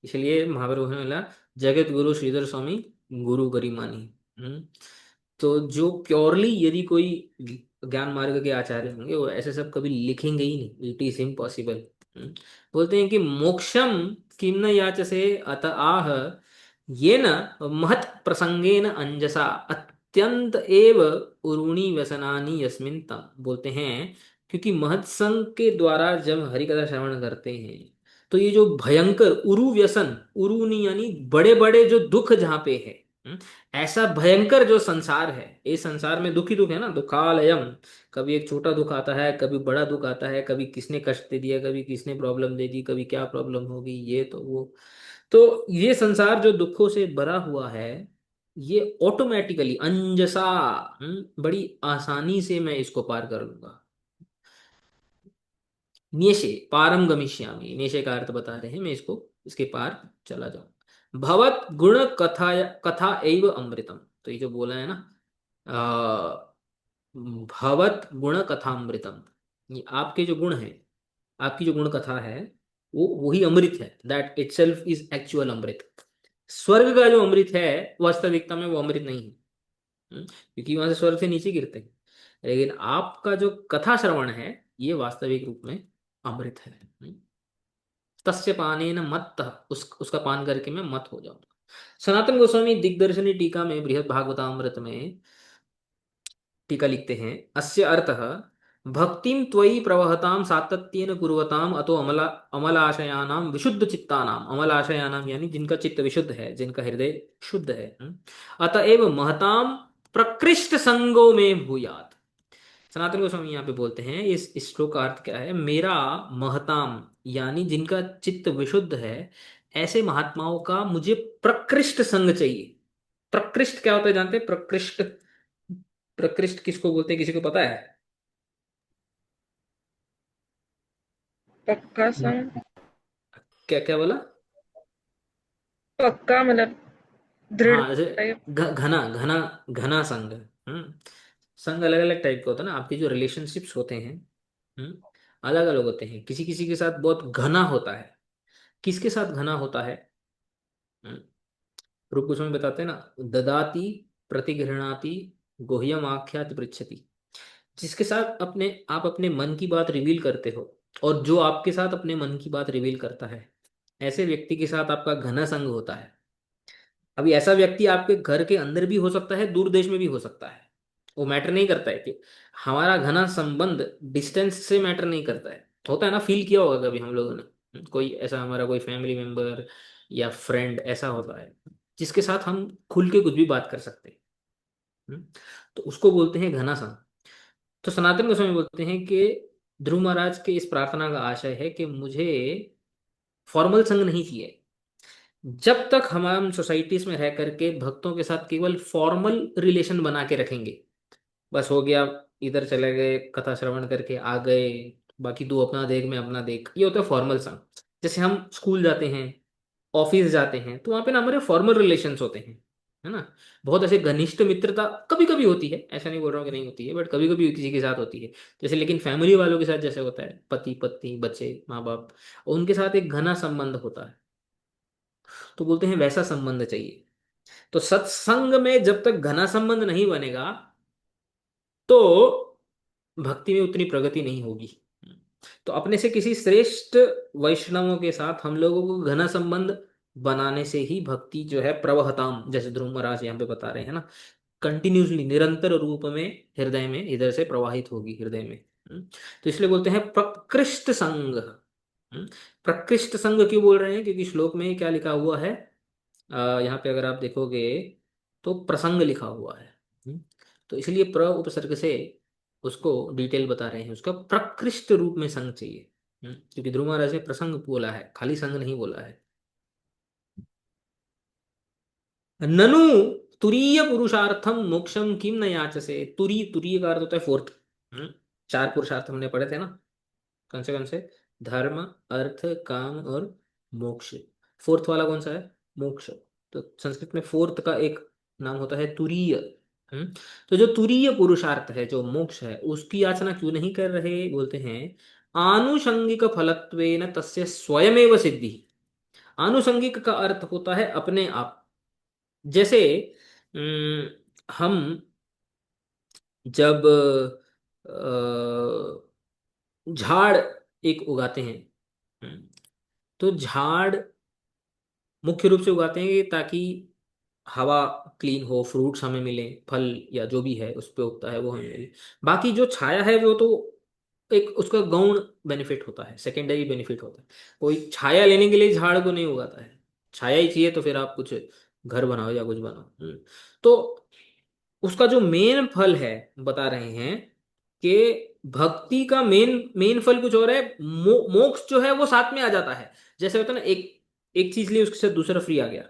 इसलिए महावीर में मिला जगत गुरु श्रीधर स्वामी गुरु गरिमानी। हम्म। तो जो प्योरली यदि कोई ज्ञान मार्ग के आचार्य होंगे वो ऐसे सब कभी लिखेंगे ही नहीं, इट इज इम्पॉसिबल। बोलते हैं कि मोक्षम किम न याचसे अत आह ये न महत् प्रसंगेन अंजसा अत्यंत एव उरुणी व्यसनानि यस्मिन तम। बोलते हैं क्योंकि महत् संग के द्वारा जब हरि कथा श्रवण करते हैं तो ये जो भयंकर उरु व्यसन, उरु नहीं यानी बड़े बड़े जो दुख जहाँ पे है, हम्म, ऐसा भयंकर जो संसार है, इस संसार में दुख ही दुख है ना, दुखालयम। कभी एक छोटा दुख आता है, कभी बड़ा दुख आता है, कभी किसने कष्ट दे दिया, कभी किसने प्रॉब्लम दे दी, कभी क्या प्रॉब्लम होगी, ये तो वो। तो ये संसार जो दुखों से भरा हुआ है, ये ऑटोमेटिकली अंजसा, बड़ी आसानी से मैं इसको पार कर लूंगा। नेशे पारम गमिष्यामि, नेशे का अर्थ बता रहे हैं, मैं इसको इसके पार चला जाऊं। भवत गुण कथा कथा एव अमृतम। तो ये जो बोला है ना, अ, भवत गुण कथामृतम, ये आपके जो गुण है, आपकी जो गुण कथा है वो वही अमृत है। दैट इटसेल्फ इज एक्चुअल अमृत। स्वर्ग का जो अमृत है वास्तविकता में वो अमृत नहीं है। क्योंकि वहां से स्वर्ग से नीचे गिरते हैं। लेकिन आपका जो कथा श्रवण है ये वास्तविक रूप में अमृत है। तस्य पानेन मत्तः, उसका पान करके मैं मत हो जाऊंगा। सनातन गोस्वामी दिग्दर्शनी टीका में बृहद भागवतामृत में टीका लिखते हैं, अस्य अर्थः भक्तिम त्वयि प्रवहताम सातत्येन कुर्वताम अतो अमलाशयानाम विशुद्ध चित्तानाम। अमलाशयानाम यानी जिनका चित्त विशुद्ध है, जिनका हृदय शुद्ध है। अतएव महताम प्रकृष्ट संगो में भूयात। सनातन गोस्वामी यहाँ पे बोलते हैं इस श्लोक का अर्थ क्या है, मेरा महताम यानी जिनका चित्त विशुद्ध है, ऐसे महात्माओं का मुझे प्रकृष्ट संग चाहिए। प्रकृष्ट क्या होता है जानते हैं? प्रकृष्ट, प्रकृष्ट किसको बोलते हैं, किसी को पता है? पक्का संग। क्या क्या बोला? पक्का मतलब दृढ़ हाँ जैसे टाइप। घना घना, घना संग। संग अलग अलग टाइप का होता है ना, आपके जो रिलेशनशिप्स होते हैं अलग अलग होते हैं। किसी किसी के साथ बहुत घना होता है, किसके साथ घना होता है? हम्म, रूप गोस्वामी बताते हैं ना, ददाती प्रतिगृहणाति गुह्यम आख्याति पृच्छति। जिसके साथ अपने आप अपने मन की बात रिवील करते हो और जो आपके साथ अपने मन की बात रिवील करता है, ऐसे व्यक्ति के साथ आपका घना संग होता है। अभी ऐसा व्यक्ति आपके घर के अंदर भी हो सकता है, दूर देश में भी हो सकता है। वो मैटर नहीं करता है कि हमारा घना संबंध डिस्टेंस से मैटर नहीं करता है। होता है ना, फील किया होगा कभी हम लोगों ने, कोई ऐसा हमारा कोई फैमिली मेंबर या फ्रेंड ऐसा होता है जिसके साथ हम खुल के कुछ भी बात कर सकते हैं। हम्म, तो उसको बोलते हैं घना संग। तो सनातन गोस्वामी बोलते हैं कि ध्रुव महाराज के इस प्रार्थना का आशय है कि मुझे फॉर्मल संग नहीं चाहिए। जब तक हम सोसाइटीज में रह करके भक्तों के साथ केवल फॉर्मल रिलेशन बना के रखेंगे, बस हो गया, इधर चले गए, कथा श्रवण करके आ गए, बाकी तू अपना देख मैं अपना देख, ये होता है फॉर्मल संग। जैसे हम स्कूल जाते हैं, ऑफिस जाते हैं, तो वहां पे ना हमारे फॉर्मल रिलेशंस होते हैं, है ना। बहुत ऐसे घनिष्ठ मित्रता कभी कभी होती है, ऐसा नहीं बोल रहा हूँ कि नहीं होती है, बट कभी कभी किसी के साथ होती है। जैसे लेकिन फैमिली वालों के साथ जैसे होता है, पति पत्नी बच्चे माँ बाप, उनके साथ एक घना संबंध होता है। तो बोलते हैं वैसा संबंध चाहिए। तो सत्संग में जब तक घना संबंध नहीं बनेगा तो भक्ति में उतनी प्रगति नहीं होगी। तो अपने से किसी श्रेष्ठ वैष्णवों के साथ हम लोगों को घना संबंध बनाने से ही भक्ति जो है प्रवहताम, जैसे ध्रुव महाराज यहाँ पे बता रहे हैं ना, कंटिन्यूसली निरंतर रूप में हृदय में इधर से प्रवाहित होगी हृदय में। तो इसलिए बोलते हैं प्रकृष्ट संग। प्रकृष्ट संग क्यों बोल रहे हैं? क्योंकि श्लोक में क्या लिखा हुआ है, यहाँ पे अगर आप देखोगे तो प्रसंग लिखा हुआ है। तो इसलिए प्र उपसर्ग से उसको डिटेल बता रहे हैं, उसका प्रकृष्ट रूप में संग चाहिए। क्योंकि ध्रुव महाराज ने प्रसंग बोला है, खाली संग नहीं बोला है। ननु तुरीय पुरुषार्थम मोक्षम किम न याचसे। तुरीय का अर्थ होता है फोर्थ। चार पुरुषार्थ हमने पढ़े थे ना, कौन से? धर्म, अर्थ, काम और मोक्ष। फोर्थ वाला कौन सा है? मोक्ष। तो संस्कृत में फोर्थ का एक नाम होता है तुरीय। तो जो तुरीय पुरुषार्थ है, जो मोक्ष है, उसकी याचना क्यों नहीं कर रहे? बोलते हैं आनुषंगिक फलत्वेन तस्य स्वयमेव सिद्धि। आनुषंगिक का अर्थ होता है अपने आप। जैसे हम जब झाड़ एक उगाते हैं, तो झाड़ मुख्य रूप से उगाते हैं ताकि हवा क्लीन हो, फ्रूट्स हमें मिले, फल या जो भी है उस पे उगता है वो हमें मिले। बाकी जो छाया है वो तो एक उसका गौण बेनिफिट होता है, सेकेंडरी बेनिफिट होता है। कोई छाया लेने के लिए झाड़ को नहीं उगाता है। छाया ही चाहिए तो फिर आप कुछ घर बनाओ या कुछ बनाओ। तो उसका जो मेन फल है, बता रहे हैं कि भक्ति का मेन मेन फल कुछ और है। मोक्ष जो है वो साथ में आ जाता है। जैसे होता है ना, एक एक चीज ली, उसके साथ दूसरा फ्री आ गया।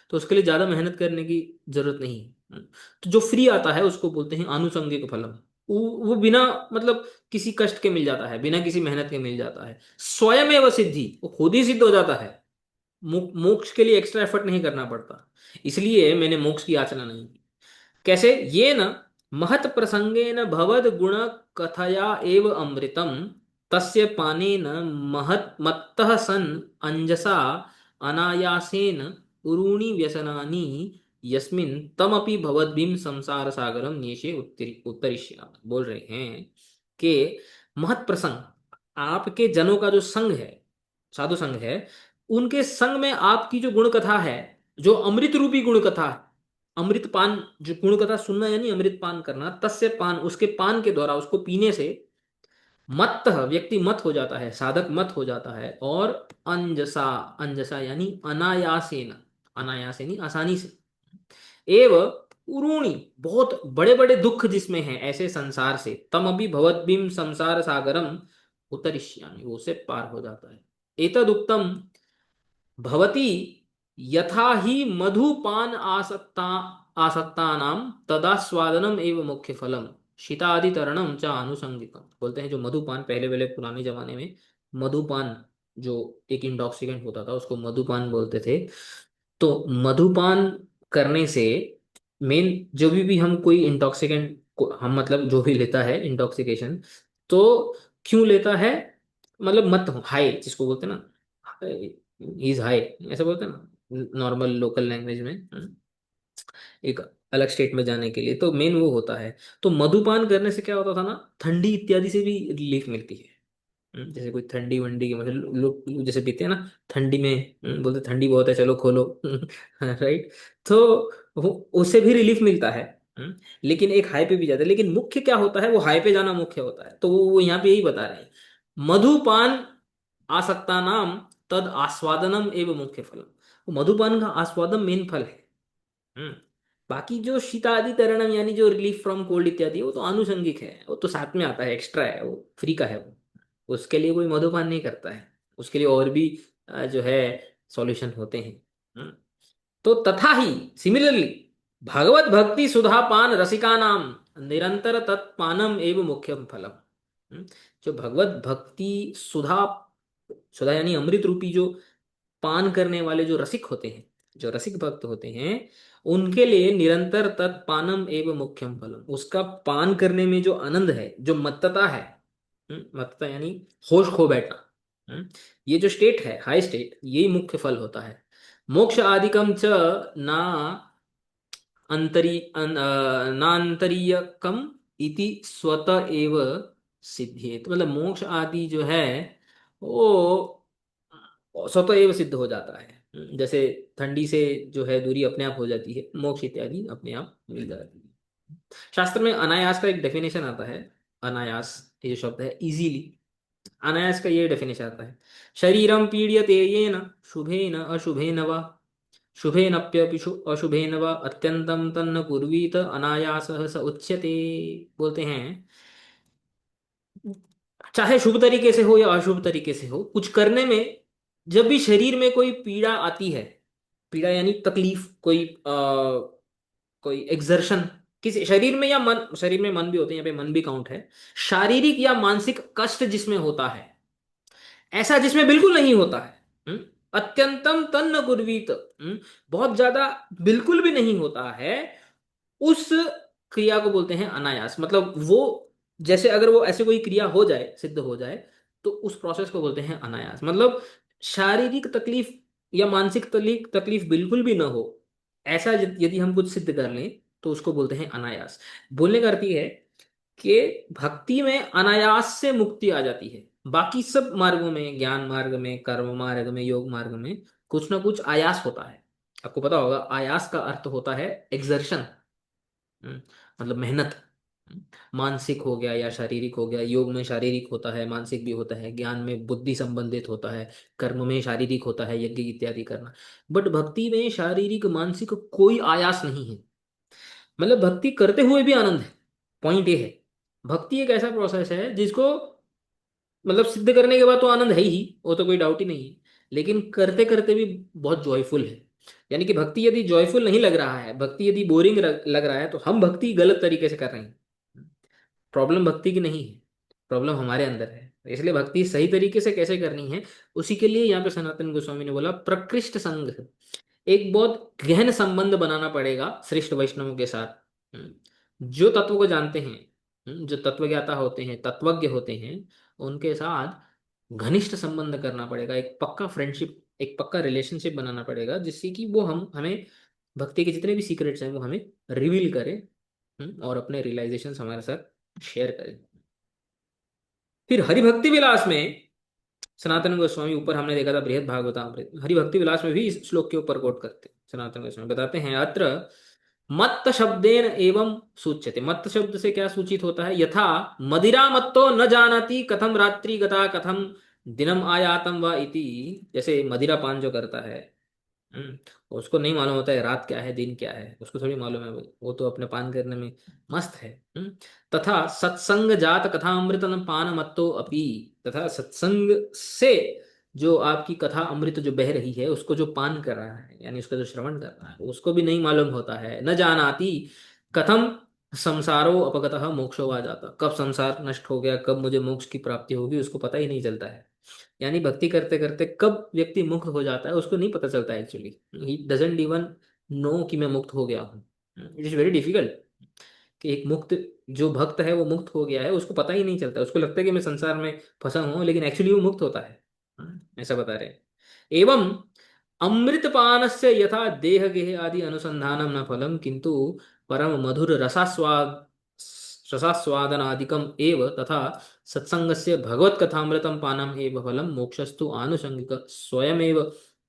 तो उसके लिए ज्यादा मेहनत करने की जरूरत नहीं। तो जो फ्री आता है उसको बोलते हैं आनुषंगिक फलम। वो बिना मतलब किसी कष्ट के मिल जाता है, बिना किसी मेहनत के मिल जाता है। स्वयमेव सिद्धि, वो खुद ही सिद्ध हो जाता है। मोक्ष के लिए एक्स्ट्रा एफर्ट नहीं करना पड़ता। इसलिए मैंने मोक्ष की याचना नहीं की। कैसे? ये न महत् प्रसंगेन भवद गुण कथया एव अमृतम तस्य पानेन महत् मत्तः सन अंजसा अनायासेन उरूणि व्यसनानि यस्मिन तमपि भवद्भिम संसार सागरम न्येषे उत्तरिष्यामि। बोल रहे हैं कि महत् प्रसंग, आपके जनों का जो संग है, साधु संग है, उनके संग में आपकी जो गुण कथा है, जो अमृत रूपी गुण कथा है, अमृत पान, जो गुण कथा सुनना यानी अमृत पान करना, तस्य पान, उसके पान के द्वारा, उसको पीने से मत्त व्यक्ति मत हो जाता है, साधक मत हो जाता है। और अंजसा, अंजसा यानी अनायासेन, अनायासेनी आसानी से, एव उरूणी बहुत बड़े बड़े दुख जिसमें हैं ऐसे संसार से, तम अभी भवद्भिम संसार सागरम उतरिष्यामि, वो से पार हो जाता है। एतदुक्तम भवती यथा ही मधुपान आसक्ता आसक्तानाम तदास्वादनम एव मुख्य फलम शीतादि तरणम च आनुषंगिकम। बोलते हैं जो मधुपान, पहले पहले पुराने जमाने में मधुपान जो एक इंटॉक्सिकेंट होता था उसको मधुपान बोलते थे। तो मधुपान करने से मेन, जो भी हम कोई इंटॉक्सिकेंट को हम मतलब जो भी लेता है इंटॉक्सिकेशन, तो क्यों लेता है? मतलब मत हो, हाई जिसको बोलते हैं ना, इज हाई ऐसा बोलते हैं ना नॉर्मल लोकल लैंग्वेज में। एक अलग स्टेट में जाने के लिए तो मेन वो होता है। तो मधुपान करने से क्या होता था ना, ठंडी इत्यादि से भी रिलीफ मिलती है। जैसे कोई ठंडी वंडी की मतलब लोग जैसे पीते हैं ना ठंडी में, बोलते ठंडी बहुत है चलो खोलो राइट। तो वो उससे भी रिलीफ मिलता है। लेकिन एक हाई पे भी जाता है। लेकिन मुख्य क्या होता है, वो हाई पे जाना मुख्य होता है। तो वो यहाँ पे यही बता रहे हैं, मधुपान आसक्ता नाम तद आस्वादनम एवं मुख्य फलम। वो मधुपान का आस्वादन मेन फल है। हम्म बाकी जो शीतादि तरणम यानी जो रिलीफ फ्रॉम कोल्ड इत्यादि, वो तो आनुषंगिक है, वो तो साथ में आता है, एक्स्ट्रा है, वो फ्री का है वो। उसके लिए कोई मधुपान नहीं करता है। उसके लिए और भी जो है सॉल्यूशन होते हैं। तो तथा ही सिमिलरली भगवत भक्ति सुधा पान रसिका नाम निरंतर तत्पानम एवं मुख्यम फलम। जो भगवत भक्ति सुधा, सुधा यानी अमृत रूपी जो पान करने वाले जो रसिक होते हैं, जो रसिक भक्त होते हैं, उनके लिए निरंतर तत्पानम एवं मुख्यम फलम, उसका पान करने में जो आनंद है, जो मत्तता है, मत्तता यानी होश खो बैठना, ये जो स्टेट है, हाई स्टेट, यही मुख्य फल होता है। मोक्ष आदिकम च ना नान्तरीयकम इति स्वतः एव सिद्ध्येत। मतलब मोक्ष आदि जो है वो स्वतः एव सिद्ध हो जाता है। जैसे ठंडी से जो है दूरी अपने आप हो जाती है, मोक्ष इत्यादि अपने आप मिल जाती है। शास्त्र में अनायास का एक डेफिनेशन आता है। अनायास ये जो शब्द है, इजीली, अनायास का ये डेफिनेशन आता है, शरीरम पीड्यते येन शुभेन अशुभेन वा शुभेनप्यपि अशुभेन वा अत्यंतम तन्न कुर्वीत अनायासः स उच्यते। बोलते हैं चाहे शुभ तरीके से हो या अशुभ तरीके से हो, कुछ करने में जब भी शरीर में कोई पीड़ा आती है, पीड़ा यानी तकलीफ, कोई एक्सर्शन किसी शरीर में, या मन, शरीर में मन भी होते हैं, यहाँ पे मन भी काउंट है, शारीरिक या मानसिक कष्ट जिसमें होता है, ऐसा जिसमें बिल्कुल नहीं होता है, अत्यंतम तन्न कुर्वीत, बहुत ज्यादा बिल्कुल भी नहीं होता है, उस क्रिया को बोलते हैं अनायास। मतलब वो, जैसे अगर वो ऐसे कोई क्रिया हो जाए, सिद्ध हो जाए, तो उस प्रोसेस को बोलते हैं अनायास। मतलब शारीरिक तकलीफ या मानसिक तकलीफ तकलीफ बिल्कुल भी ना हो, ऐसा यदि हम कुछ सिद्ध कर लें तो उसको बोलते हैं अनायास। बोलने का अर्थ ये है कि भक्ति में अनायास से मुक्ति आ जाती है। बाकी सब मार्गों में, ज्ञान मार्ग में, कर्म मार्ग में, योग मार्ग में कुछ ना कुछ आयास होता है। आपको पता होगा आयास का अर्थ होता है एक्सर्शन, मतलब मेहनत। मानसिक हो गया या शारीरिक हो गया। योग में शारीरिक होता है, मानसिक भी होता है। ज्ञान में बुद्धि संबंधित होता है। कर्म में शारीरिक होता है, यज्ञ इत्यादि करना। बट भक्ति में शारीरिक मानसिक कोई आयास नहीं है। मतलब भक्ति करते हुए भी आनंद है। पॉइंट ये है, भक्ति एक ऐसा प्रोसेस है जिसको, मतलब सिद्ध करने के बाद तो आनंद है ही, वो तो कोई डाउट ही नहीं है, लेकिन करते करते भी बहुत जॉयफुल है। यानी कि भक्ति यदि जॉयफुल नहीं लग रहा है, भक्ति यदि बोरिंग लग रहा है, तो हम भक्ति गलत तरीके से कर रहे हैं। प्रॉब्लम भक्ति की नहीं है, प्रॉब्लम हमारे अंदर है। इसलिए भक्ति सही तरीके से कैसे करनी है, उसी के लिए यहाँ पे सनातन गोस्वामी ने बोला प्रकृष्ट संग, एक बहुत गहन संबंध बनाना पड़ेगा श्रेष्ठ वैष्णवों के साथ। जो तत्व को जानते हैं, जो तत्वज्ञाता होते हैं, तत्वज्ञ होते हैं, उनके साथ घनिष्ठ संबंध करना पड़ेगा। एक पक्का फ्रेंडशिप, एक पक्का रिलेशनशिप बनाना पड़ेगा, जिससे कि वो हम हमें भक्ति के जितने भी सीक्रेट्स हैं वो हमें रिवील करें, और अपने रियलाइजेशन हमारे साथ शेयर करें। फिर हरिभक्ति विलास में सनातन गोस्वामी, ऊपर हमने देखा था बृहद भागवतामृत, हरिभक्ति विलास में भी इस श्लोक के ऊपर कोट करते हैं। सनातन गोस्वामी बताते हैं, अत्र मत्त शब्देन एवं सूच्यते। मत्त शब्द से क्या सूचित होता है, यथा मदिरा मत्तो न जानाति कथम रात्रि गता कथम दिनम आयातम व इति। जैसे मदिरा पान जो करता है, उसको नहीं मालूम होता है रात क्या है दिन क्या है, उसको थोड़ी मालूम है, वो तो अपने पान करने में मस्त है। तथा सत्संग जात कथामृतन पान मत्तो अपि। तथा सत्संग से जो आपकी कथा अमृत जो बह रही है, उसको जो पान कर रहा है, यानी उसका जो श्रवण कर रहा है, उसको भी नहीं मालूम होता है। न जानाति कथम संसारो अपगतः मोक्षो वा जाता। कब संसार नष्ट हो गया, कब मुझे मोक्ष की प्राप्ति होगी, उसको पता ही नहीं चलता है। यानी भक्ति करते करते कब व्यक्ति मुक्त हो जाता है उसको नहीं पता चलता है। Actually he doesn't even know कि मैं मुक्त हो गया हूँ। इट इज वेरी डिफिकल्ट कि एक मुक्त जो भक्त है वो मुक्त हो गया है, उसको पता ही नहीं चलता। उसको लगता है कि मैं संसार में फंसा हूँ, लेकिन एक्चुअली वो मुक्त होता है। ऐसा बता रहे हैं। एवं अमृतपान से यथा देह गेह आदि अनुसंधानम न फलम किंतु परम मधुर रसास्वादनादिकम एव तथा सत्संगस्य भगवत कथामृतम पानम एव फलम मोक्षस्तु आनुषंगिक स्वयमेव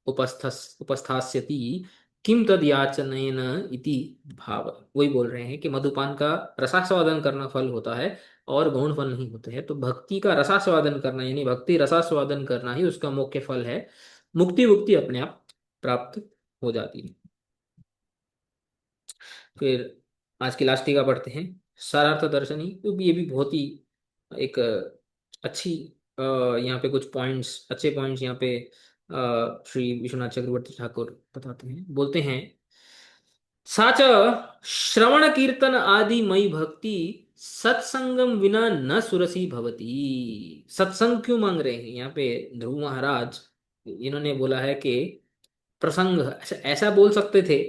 उपस्थास्यति किम तद याचनेन इति भाव। वही बोल रहे हैं कि मधुपान का रसास्वादन करना फल होता है और गौण फल नहीं होते हैं। तो भक्ति का रसास्वादन करना, यानी भक्ति रसास्वादन करना ही उसका मुख्य फल है। मुक्ति मुक्ति अपने आप प्राप्त हो जाती है। फिर आज की लास्ट टीका पढ़ते हैं, सारार्थ दर्शनी। तो ये भी बहुत ही एक अच्छी, यहाँ पे कुछ पॉइंट्स, अच्छे पॉइंट्स यहाँ पे श्री विश्वनाथ चक्रवर्ती ठाकुर बताते हैं। बोलते हैं, साच श्रवण कीर्तन आदि मई भक्ति सत्संगम विना न सुरसी भवती। सत्संग क्यों मांग रहे हैं यहाँ पे ध्रुव महाराज? इन्होंने बोला है कि प्रसंग, ऐसा ऐसा बोल सकते थे,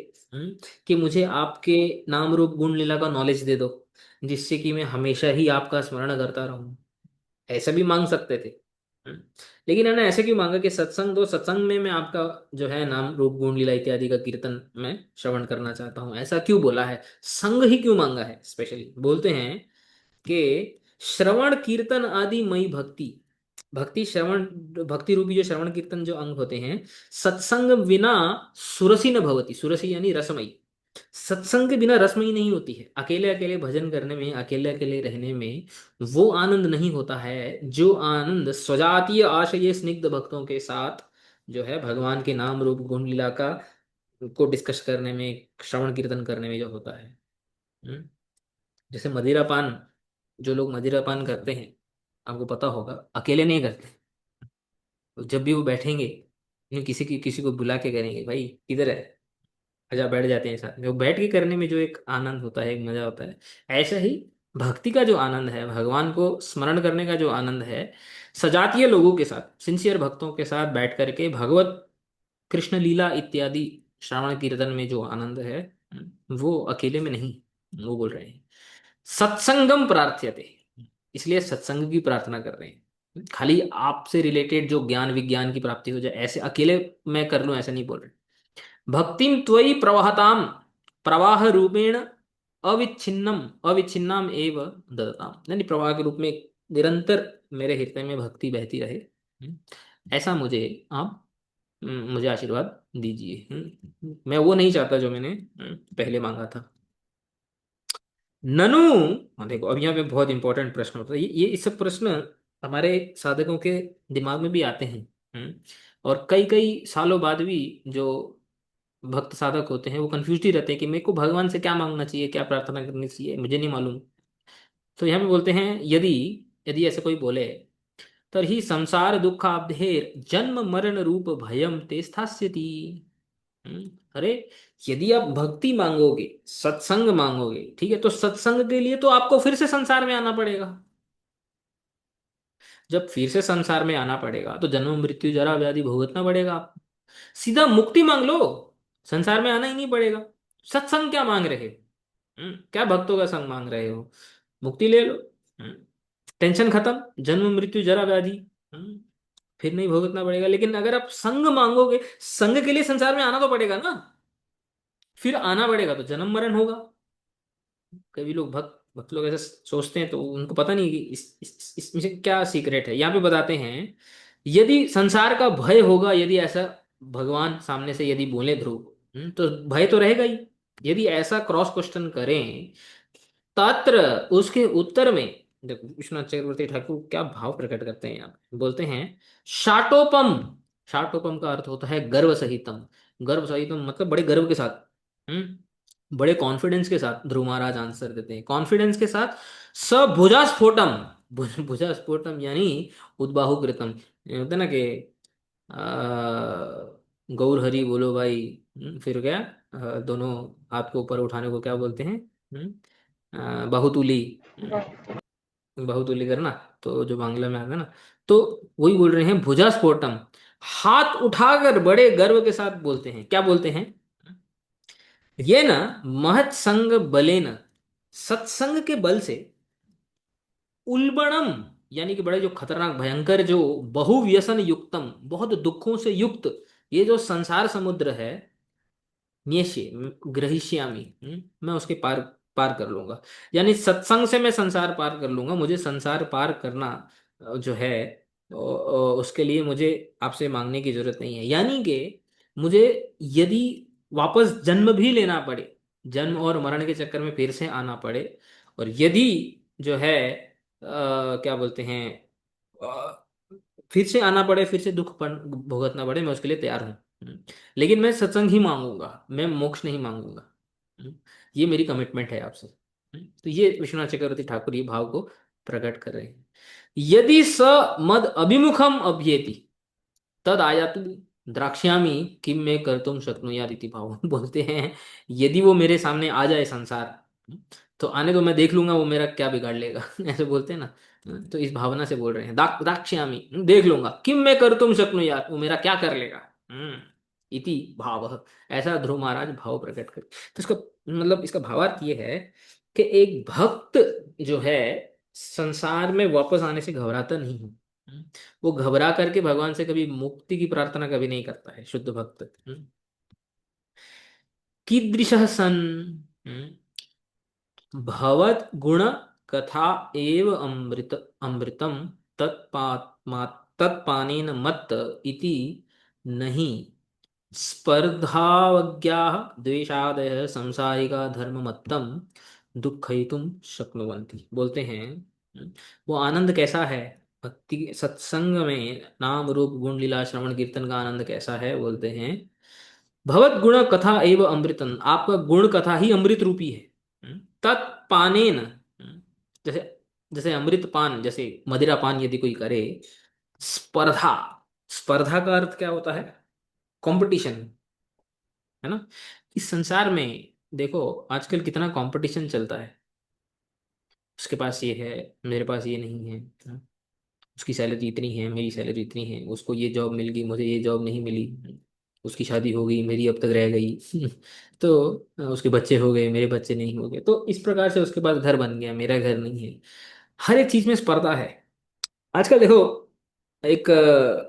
कि मुझे आपके नाम रूप गुण लीला का नॉलेज दे दो, जिससे कि मैं हमेशा ही आपका स्मरण करता रहूं। ऐसा भी मांग सकते थे। हम्म, लेकिन इन्होंने ऐसे क्यों मांगा कि सत्संग दो, सत्संग में मैं आपका जो है नाम रूप गुण लीला इत्यादि का कीर्तन मैं श्रवण करना चाहता हूं। ऐसा क्यों बोला है, संग ही क्यों मांगा है? स्पेशली बोलते हैं कि श्रवण कीर्तन आदि मई भक्ति, भक्ति श्रवण, भक्ति रूपी जो श्रवण कीर्तन जो अंग होते हैं, सत्संग बिना सुरसी न भवती। सुरसी यानी रसमयी। सत्संग के बिना रसमयी नहीं होती है। अकेले अकेले भजन करने में, अकेले अकेले रहने में वो आनंद नहीं होता है जो आनंद स्वजातीय आशय स्निग्ध भक्तों के साथ जो है भगवान के नाम रूप गुण लीला का को डिस्कस करने में, श्रवण कीर्तन करने में जो होता है। हम्म? जैसे मदिरा पान, जो लोग मदिरा पान करते हैं, आपको पता होगा अकेले नहीं करते। तो जब भी वो बैठेंगे, यूं किसी को बुला के करेंगे, भाई किधर है, आजा, बैठ जाते हैं साथ में। वो बैठ के करने में जो एक आनंद होता है, एक मजा होता है। ऐसा ही भक्ति का जो आनंद है, भगवान को स्मरण करने का जो आनंद है, सजातीय लोगों के साथ, सिंसियर भक्तों के साथ बैठ करके भगवत कृष्ण लीला इत्यादि श्रवण कीर्तन में जो आनंद है, वो अकेले में नहीं। वो बोल रहे हैं सत्संगम प्रार्थ्यते, इसलिए सत्संग की प्रार्थना कर रहे हैं। खाली आपसे रिलेटेड जो ज्ञान विज्ञान की प्राप्ति हो जाए ऐसे अकेले मैं कर लूं ऐसा नहीं बोल रहे। भक्तिम त्वयि प्रवहताम प्रवाह रूपेण अविच्छिन्नम अविच्छिन्नाम एव ददताम, यानी प्रवाह के रूप में निरंतर मेरे हृदय में भक्ति बहती रहे। ऐसा मुझे आप मुझे आशीर्वाद दीजिए। मैं वो नहीं चाहता जो मैंने पहले मांगा था। ननु, हाँ देखो अब यहाँ पे बहुत इंपॉर्टेंट प्रश्न होता है, ये इस सब प्रश्न हमारे साधकों के दिमाग में भी आते हैं। और कई कई सालों बाद भी जो भक्त साधक होते हैं वो कंफ्यूज ही रहते हैं कि मेरे को भगवान से क्या मांगना चाहिए, क्या प्रार्थना करनी चाहिए, मुझे नहीं मालूम। तो यहाँ पे बोलते हैं यदि यदि ऐसे कोई बोले तर्हि संसार दुखाब्धेर जन्म मरण रूप भयम ते स्थास्यति। अरे यदि आप भक्ति मांगोगे, सत्संग मांगोगे, ठीक है, तो सत्संग के लिए तो आपको फिर से संसार में आना पड़ेगा। जब फिर से संसार में आना पड़ेगा तो जन्म मृत्यु जरा व्याधि भुगतना पड़ेगा आपको। सीधा मुक्ति मांग लो, संसार में आना ही नहीं पड़ेगा। सत्संग क्या मांग रहे हो? क्या भक्तों का संग मांग रहे हो? मुक्ति ले लो। हम्म, टेंशन खत्म, जन्म मृत्यु जरा व्याधि हम्म, फिर नहीं भुगतना पड़ेगा। लेकिन अगर आप संग मांगोगे, संग के लिए संसार में आना तो पड़ेगा ना, फिर आना पड़ेगा तो जन्म मरण होगा। कभी लोग भक्त लोग ऐसे सोचते हैं तो उनको पता नहीं कि इसमें से क्या सीक्रेट है। यहाँ पे बताते हैं यदि संसार का भय होगा, यदि ऐसा भगवान सामने से यदि बोले ध्रुव तो भय तो रहेगा ही। यदि ऐसा क्रॉस क्वेश्चन करें तत्र उसके उत्तर में देखो विश्वनाथ चक्रवर्ती ठाकुर क्या भाव प्रकट करते हैं। यहाँ पे बोलते हैं शाटोपम, शाटोपम का अर्थ होता है गर्व सहितम। गर्व सहितम मतलब बड़े गर्व के साथ, बड़े कॉन्फिडेंस के साथ ध्रुव महाराज आंसर देते हैं, कॉन्फिडेंस के साथ। भुजा स्फोटम, भुजा स्फोटम यानी उद्बाहु कृतम। ये होता है ना कि गौर हरि बोलो भाई। फिर क्या दोनों हाथ को ऊपर उठाने को क्या बोलते हैं? बाहुतुली। बाहुतुली करना, तो जो बांग्ला में आता है ना, तो वही बोल रहे हैं भुजा स्फोटम। हाथ उठाकर बड़े गर्व के साथ बोलते हैं, क्या बोलते हैं? ये ना महत संग बलेन, सत्संग के बल से उल्बणम यानी कि बड़े जो खतरनाक भयंकर जो बहुव्यसन युक्तम बहुत दुखों से युक्त ये जो संसार समुद्र है, न्यस्य ग्रहिष्यामि, मैं उसके पार पार कर लूंगा। यानी सत्संग से मैं संसार पार कर लूंगा। मुझे संसार पार करना जो है उसके लिए मुझे आपसे मांगने की जरूरत नहीं है। यानी कि मुझे यदि वापस जन्म भी लेना पड़े, जन्म और मरण के चक्कर में फिर से आना पड़े, और यदि जो है क्या बोलते हैं अ, फिर से आना पड़े, फिर से दुख भुगतना पड़े, मैं उसके लिए तैयार हूँ। लेकिन मैं सत्संग ही मांगूंगा, मैं मोक्ष नहीं मांगूंगा। हम्म, ये मेरी कमिटमेंट है आपसे। तो ये विश्वनाथ चक्रवर्ती ठाकुर ये भाव को प्रकट कर रहे हैं। यदि स मद अभिमुखम अभ्येति तद आयातु द्राक्ष्यामि किम में कर्तुम शक्नुयाद इति भाव। बोलते हैं यदि वो मेरे सामने आ जाए संसार, तो आने दो, मैं देख लूंगा वो मेरा क्या बिगाड़ लेगा। ऐसे बोलते हैं ना। तो इस भावना से बोल रहे हैं दाक्ष्यामि, देख लूंगा, किम मैं कर्तुम शक्नुयाद, वो मेरा क्या कर लेगा। इति भाव, ऐसा ध्रुव महाराज भाव प्रकट कर। तो इसका मतलब इसका भावार्थ ये है कि एक भक्त जो है संसार में वापस आने से घबराता नहीं है। वो घबरा करके भगवान से कभी मुक्ति की प्रार्थना कभी नहीं करता है शुद्ध भक्त। कीदृशः सन् भवत गुण कथा एव अमृतम तत्पानेन मत्त इति नहीं स्पर्धावज्ञाः द्वेषादयः संसारिका धर्ममत्तम दुःखयितुं शक्नुवन्ति। बोलते हैं वो आनंद कैसा है भक्ति सत्संग में, नाम रूप गुण लीला श्रवण कीर्तन का आनंद कैसा है। बोलते हैं भगवत गुण कथा एव अमृतन, आपका गुण कथा ही अमृत रूपी है। तत्पानेन, जैसे जैसे अमृत पान, जैसे मदिरा पान यदि कोई करे, स्पर्धा, स्पर्धा का अर्थ क्या होता है? कंपटीशन, है ना। इस संसार में देखो आजकल कितना कंपटीशन चलता है। उसके पास ये है, मेरे पास ये नहीं है। उसकी सैलरी इतनी है, मेरी सैलरी इतनी है, उसको ये जॉब मिल गई, मुझे ये जॉब नहीं मिली। उसकी शादी हो गई, मेरी अब तक रह गई। तो उसके बच्चे हो गए, मेरे बच्चे नहीं हो गए, तो इस प्रकार से उसके पास घर बन गया, मेरा घर नहीं है। हर एक चीज में स्पर्धा है। आजकल देखो, एक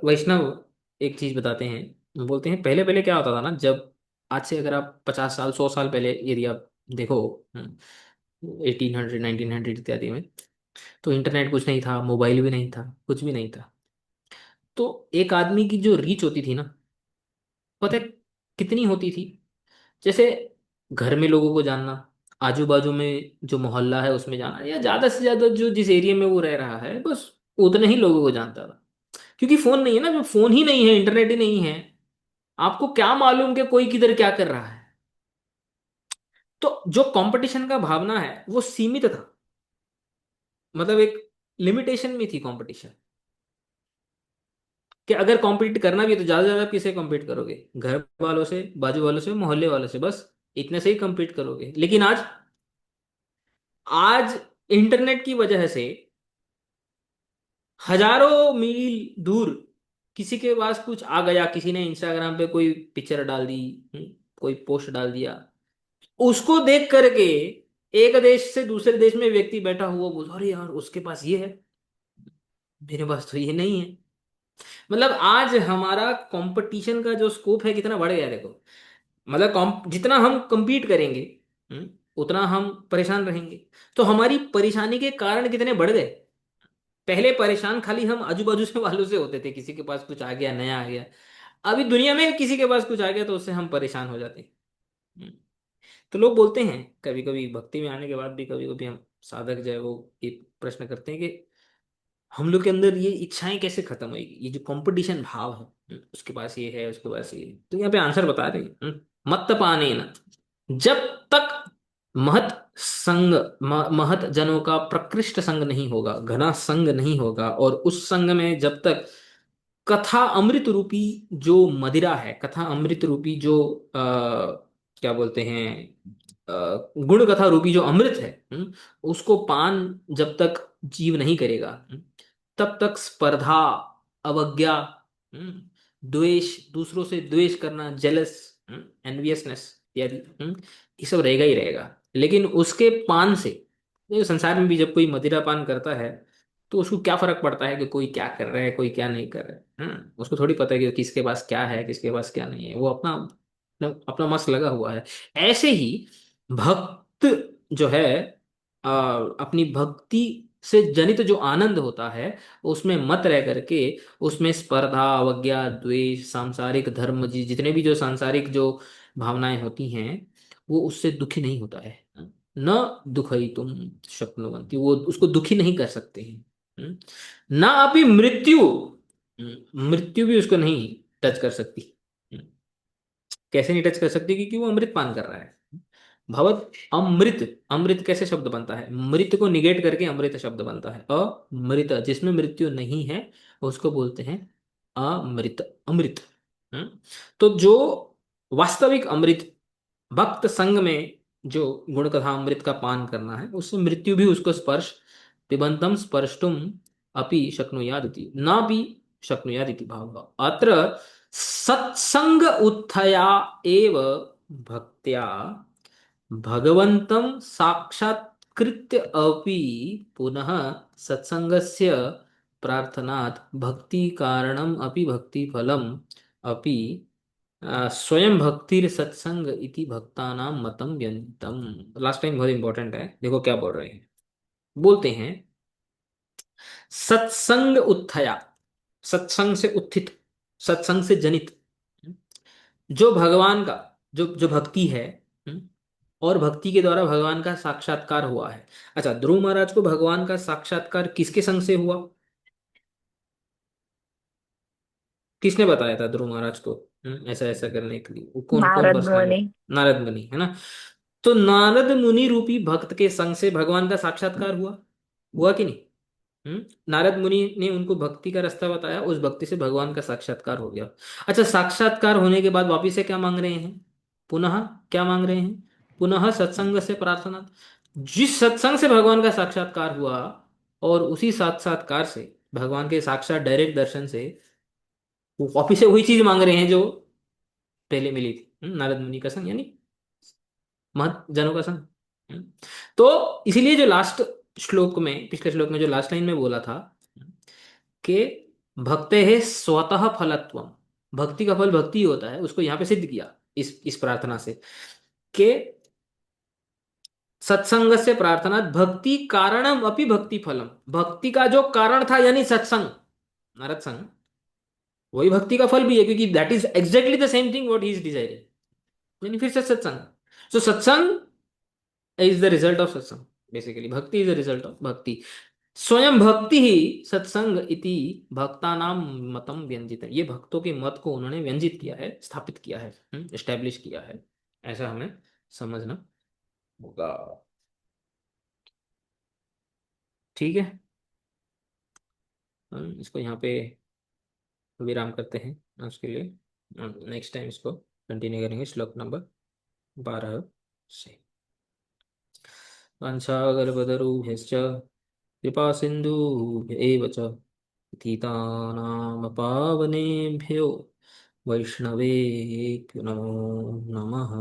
वैष्णव एक चीज बताते हैं, बोलते हैं पहले पहले क्या होता था ना, जब आज से अगर आप 50 साल 100 साल पहले यदि आप देखो, 1800 1900 इत्यादि में, तो इंटरनेट कुछ नहीं था, मोबाइल भी नहीं था, कुछ भी नहीं था। तो एक आदमी की जो रीच होती थी ना, पता है कितनी होती थी? जैसे घर में लोगों को जानना, आजू बाजू में जो मोहल्ला है उसमें जाना, या ज्यादा से ज्यादा जो जिस एरिया में वो रह रहा है, बस उतने ही लोगों को जानता था। क्योंकि फोन नहीं है ना, जो फोन ही नहीं है, इंटरनेट ही नहीं है, आपको क्या मालूम कि कोई किधर क्या कर रहा है। तो जो कंपटीशन का भावना है वो सीमित था, मतलब एक लिमिटेशन में थी कंपटीशन, कि अगर कॉम्पीट करना भी है तो ज्यादा से ज्यादा किससे कॉम्पीट करोगे? घर वालों से, बाजू वालों से, मोहल्ले वालों से, बस इतने से ही कम्पीट करोगे। लेकिन आज, आज इंटरनेट की वजह से हजारों मील दूर किसी के पास कुछ आ गया, किसी ने इंस्टाग्राम पे कोई पिक्चर डाल दी, कोई पोस्ट डाल दिया, उसको देख करके एक देश से दूसरे देश में व्यक्ति बैठा हुआ बोल, अरे यार उसके पास ये है, मेरे पास तो ये नहीं है। मतलब आज हमारा कंपटीशन का जो स्कोप है कितना बढ़ गया है, देखो। मतलब जितना हम compete करेंगे, उतना हम परेशान रहेंगे। तो हमारी परेशानी के कारण कितने बढ़ गए। पहले परेशान खाली हम आजू बाजू से वालों से होते थे, किसी के पास कुछ आ गया, नया आ गया। अभी दुनिया में किसी के पास कुछ आ गया तो उससे हम परेशान हो जाते हैं। हम्म। तो लोग बोलते हैं, कभी कभी भक्ति में आने के बाद भी कभी कभी हम साधक जो है वो एक प्रश्न करते हैं कि हम लोग के अंदर ये इच्छाएं कैसे खत्म होगी, ये जो कंपटीशन भाव है, उसके पास ये है, उसके पास ये है। तो यहाँ पे आंसर बता रहे हैं, मत पाने न, जब तक महत संग, महत जनों का प्रकृष्ट संग नहीं होगा, घना संग नहीं होगा, और उस संग में जब तक कथा अमृत रूपी जो मदिरा है, कथा अमृत रूपी जो क्या बोलते हैं, गुण कथा रूपी जो अमृत है, उसको पान जब तक जीव नहीं करेगा, तब तक स्पर्धा, अवज्ञा, द्वेष, दूसरों से द्वेष करना, जेलस, एनवियसनेस इत्यादि, ये सब रहेगा ही रहेगा। लेकिन उसके पान से, ये संसार में भी जब कोई मदिरा पान करता है तो उसको क्या फर्क पड़ता है कि कोई क्या कर रहा है, कोई क्या नहीं कर रहा है? उसको थोड़ी पता है कि किसके पास क्या है, किसके पास क्या नहीं है। वो अपना अपना मस्त लगा हुआ है। ऐसे ही भक्त जो है, अपनी भक्ति से जनित जो आनंद होता है, उसमें मत रह करके, उसमें स्पर्धा, अवज्ञा, द्वेष, सांसारिक धर्म, जितने भी जो सांसारिक जो भावनाएं होती हैं, वो उससे दुखी नहीं होता है। न दुखई तुम शक्नुवंती, वो उसको दुखी नहीं कर सकते हैं। ना अभी मृत्यु, मृत्यु भी उसको नहीं टच कर सकती। हम्म, कैसे नहीं टच कर सकती? क्योंकि वो अमृत पान कर रहा है। भवत अमृत, अमृत कैसे शब्द बनता है? मृत को निगेट करके अमृत शब्द बनता है। अमृत, जिसमें मृत्यु नहीं है उसको बोलते हैं अमृत, अमृत। हम्म? तो जो वास्तविक अमृत, भक्त संग में जो गुण कथा अमृत का पान करना है, उससे मृत्यु भी उसको स्पर्श, पिबंतम स्पर्शुम अपि शक्नुयादिति नापि शक्नुयादिति भाव। अत्र सत्संग उत्थया एव भक्त्या भगवन्तं साक्षात्कृत्य अपि पुनः सत्संगस्य प्रार्थनात् भक्ति कारणम अपि भक्ति फलम अपि स्वयं भक्तिर सत्संग इति भक्तानां मतम व्यंतम। लास्ट टाइम बहुत इंपॉर्टेंट है, देखो क्या बोल रहे हैं। बोलते हैं सत्संग उत्थया, सत्संग से उत्थित, सत्संग से जनित, जो भगवान का, जो जो भक्ति है, और भक्ति के द्वारा भगवान का साक्षात्कार हुआ है। अच्छा, ध्रुव महाराज को भगवान का साक्षात्कार किसके संग से हुआ? किसने बताया था ध्रुव महाराज को ऐसा ऐसा करने के लिए? वो कौन कौन नारद मुनि। पर्सनालिटी? नारद मुनि, है ना? तो नारद मुनि रूपी भक्त के संग से भगवान का साक्षात्कार हुआ, हुआ कि नहीं? नारद मुनि ने उनको भक्ति का रास्ता बताया, उस भक्ति से भगवान का साक्षात्कार हो गया। अच्छा, साक्षात्कार होने के बाद वापिस से क्या मांग रहे हैं? पुनः क्या मांग रहे हैं? पुनः सत्संग से प्रार्थना। जिस सत्संग से भगवान का साक्षात्कार हुआ, और उसी साक्षात्कार से, भगवान के साक्षात डायरेक्ट दर्शन से, वो वापिस से वही चीज मांग रहे हैं जो पहले मिली थी, नारद मुनि का संग यानी महत जनों का संग। तो इसीलिए जो लास्ट श्लोक में, पिछले श्लोक में जो लास्ट लाइन में बोला था कि भक्ते है स्वतः फलत्वम, भक्ति का फल भक्ति ही होता है, उसको यहाँ पे सिद्ध किया इस प्रार्थना से कि सत्संग से प्रार्थना भक्ति कारणम अपि भक्ति फलम, भक्ति का जो कारण था यानी सत्संग, नारद संग, वही भक्ति का फल भी है, क्योंकि that is exactly the same thing what he is desiring. यानी फिर से सत्संग, सो सत्संग इज द रिजल्ट ऑफ सत्संग, बेसिकली भक्ति इज द रिजल्ट ऑफ भक्ति। स्वयं भक्ति ही सत्संग इति भक्तानाम मतम व्यंजित है, ये भक्तों के मत को उन्होंने व्यंजित किया है, स्थापित किया है, एस्टेब्लिश किया है, ऐसा हमें समझना होगा। ठीक है, हम इसको यहाँ पे विराम करते हैं आज के लिए, नेक्स्ट टाइम इसको कंटिन्यू करेंगे श्लोक नंबर 12 से। वंशागलपतरुभ्यश्च कृपा सिन्धुभ्य एव च पतितानां पावनेभ्यो वैष्णवेभ्यो नमो नमः।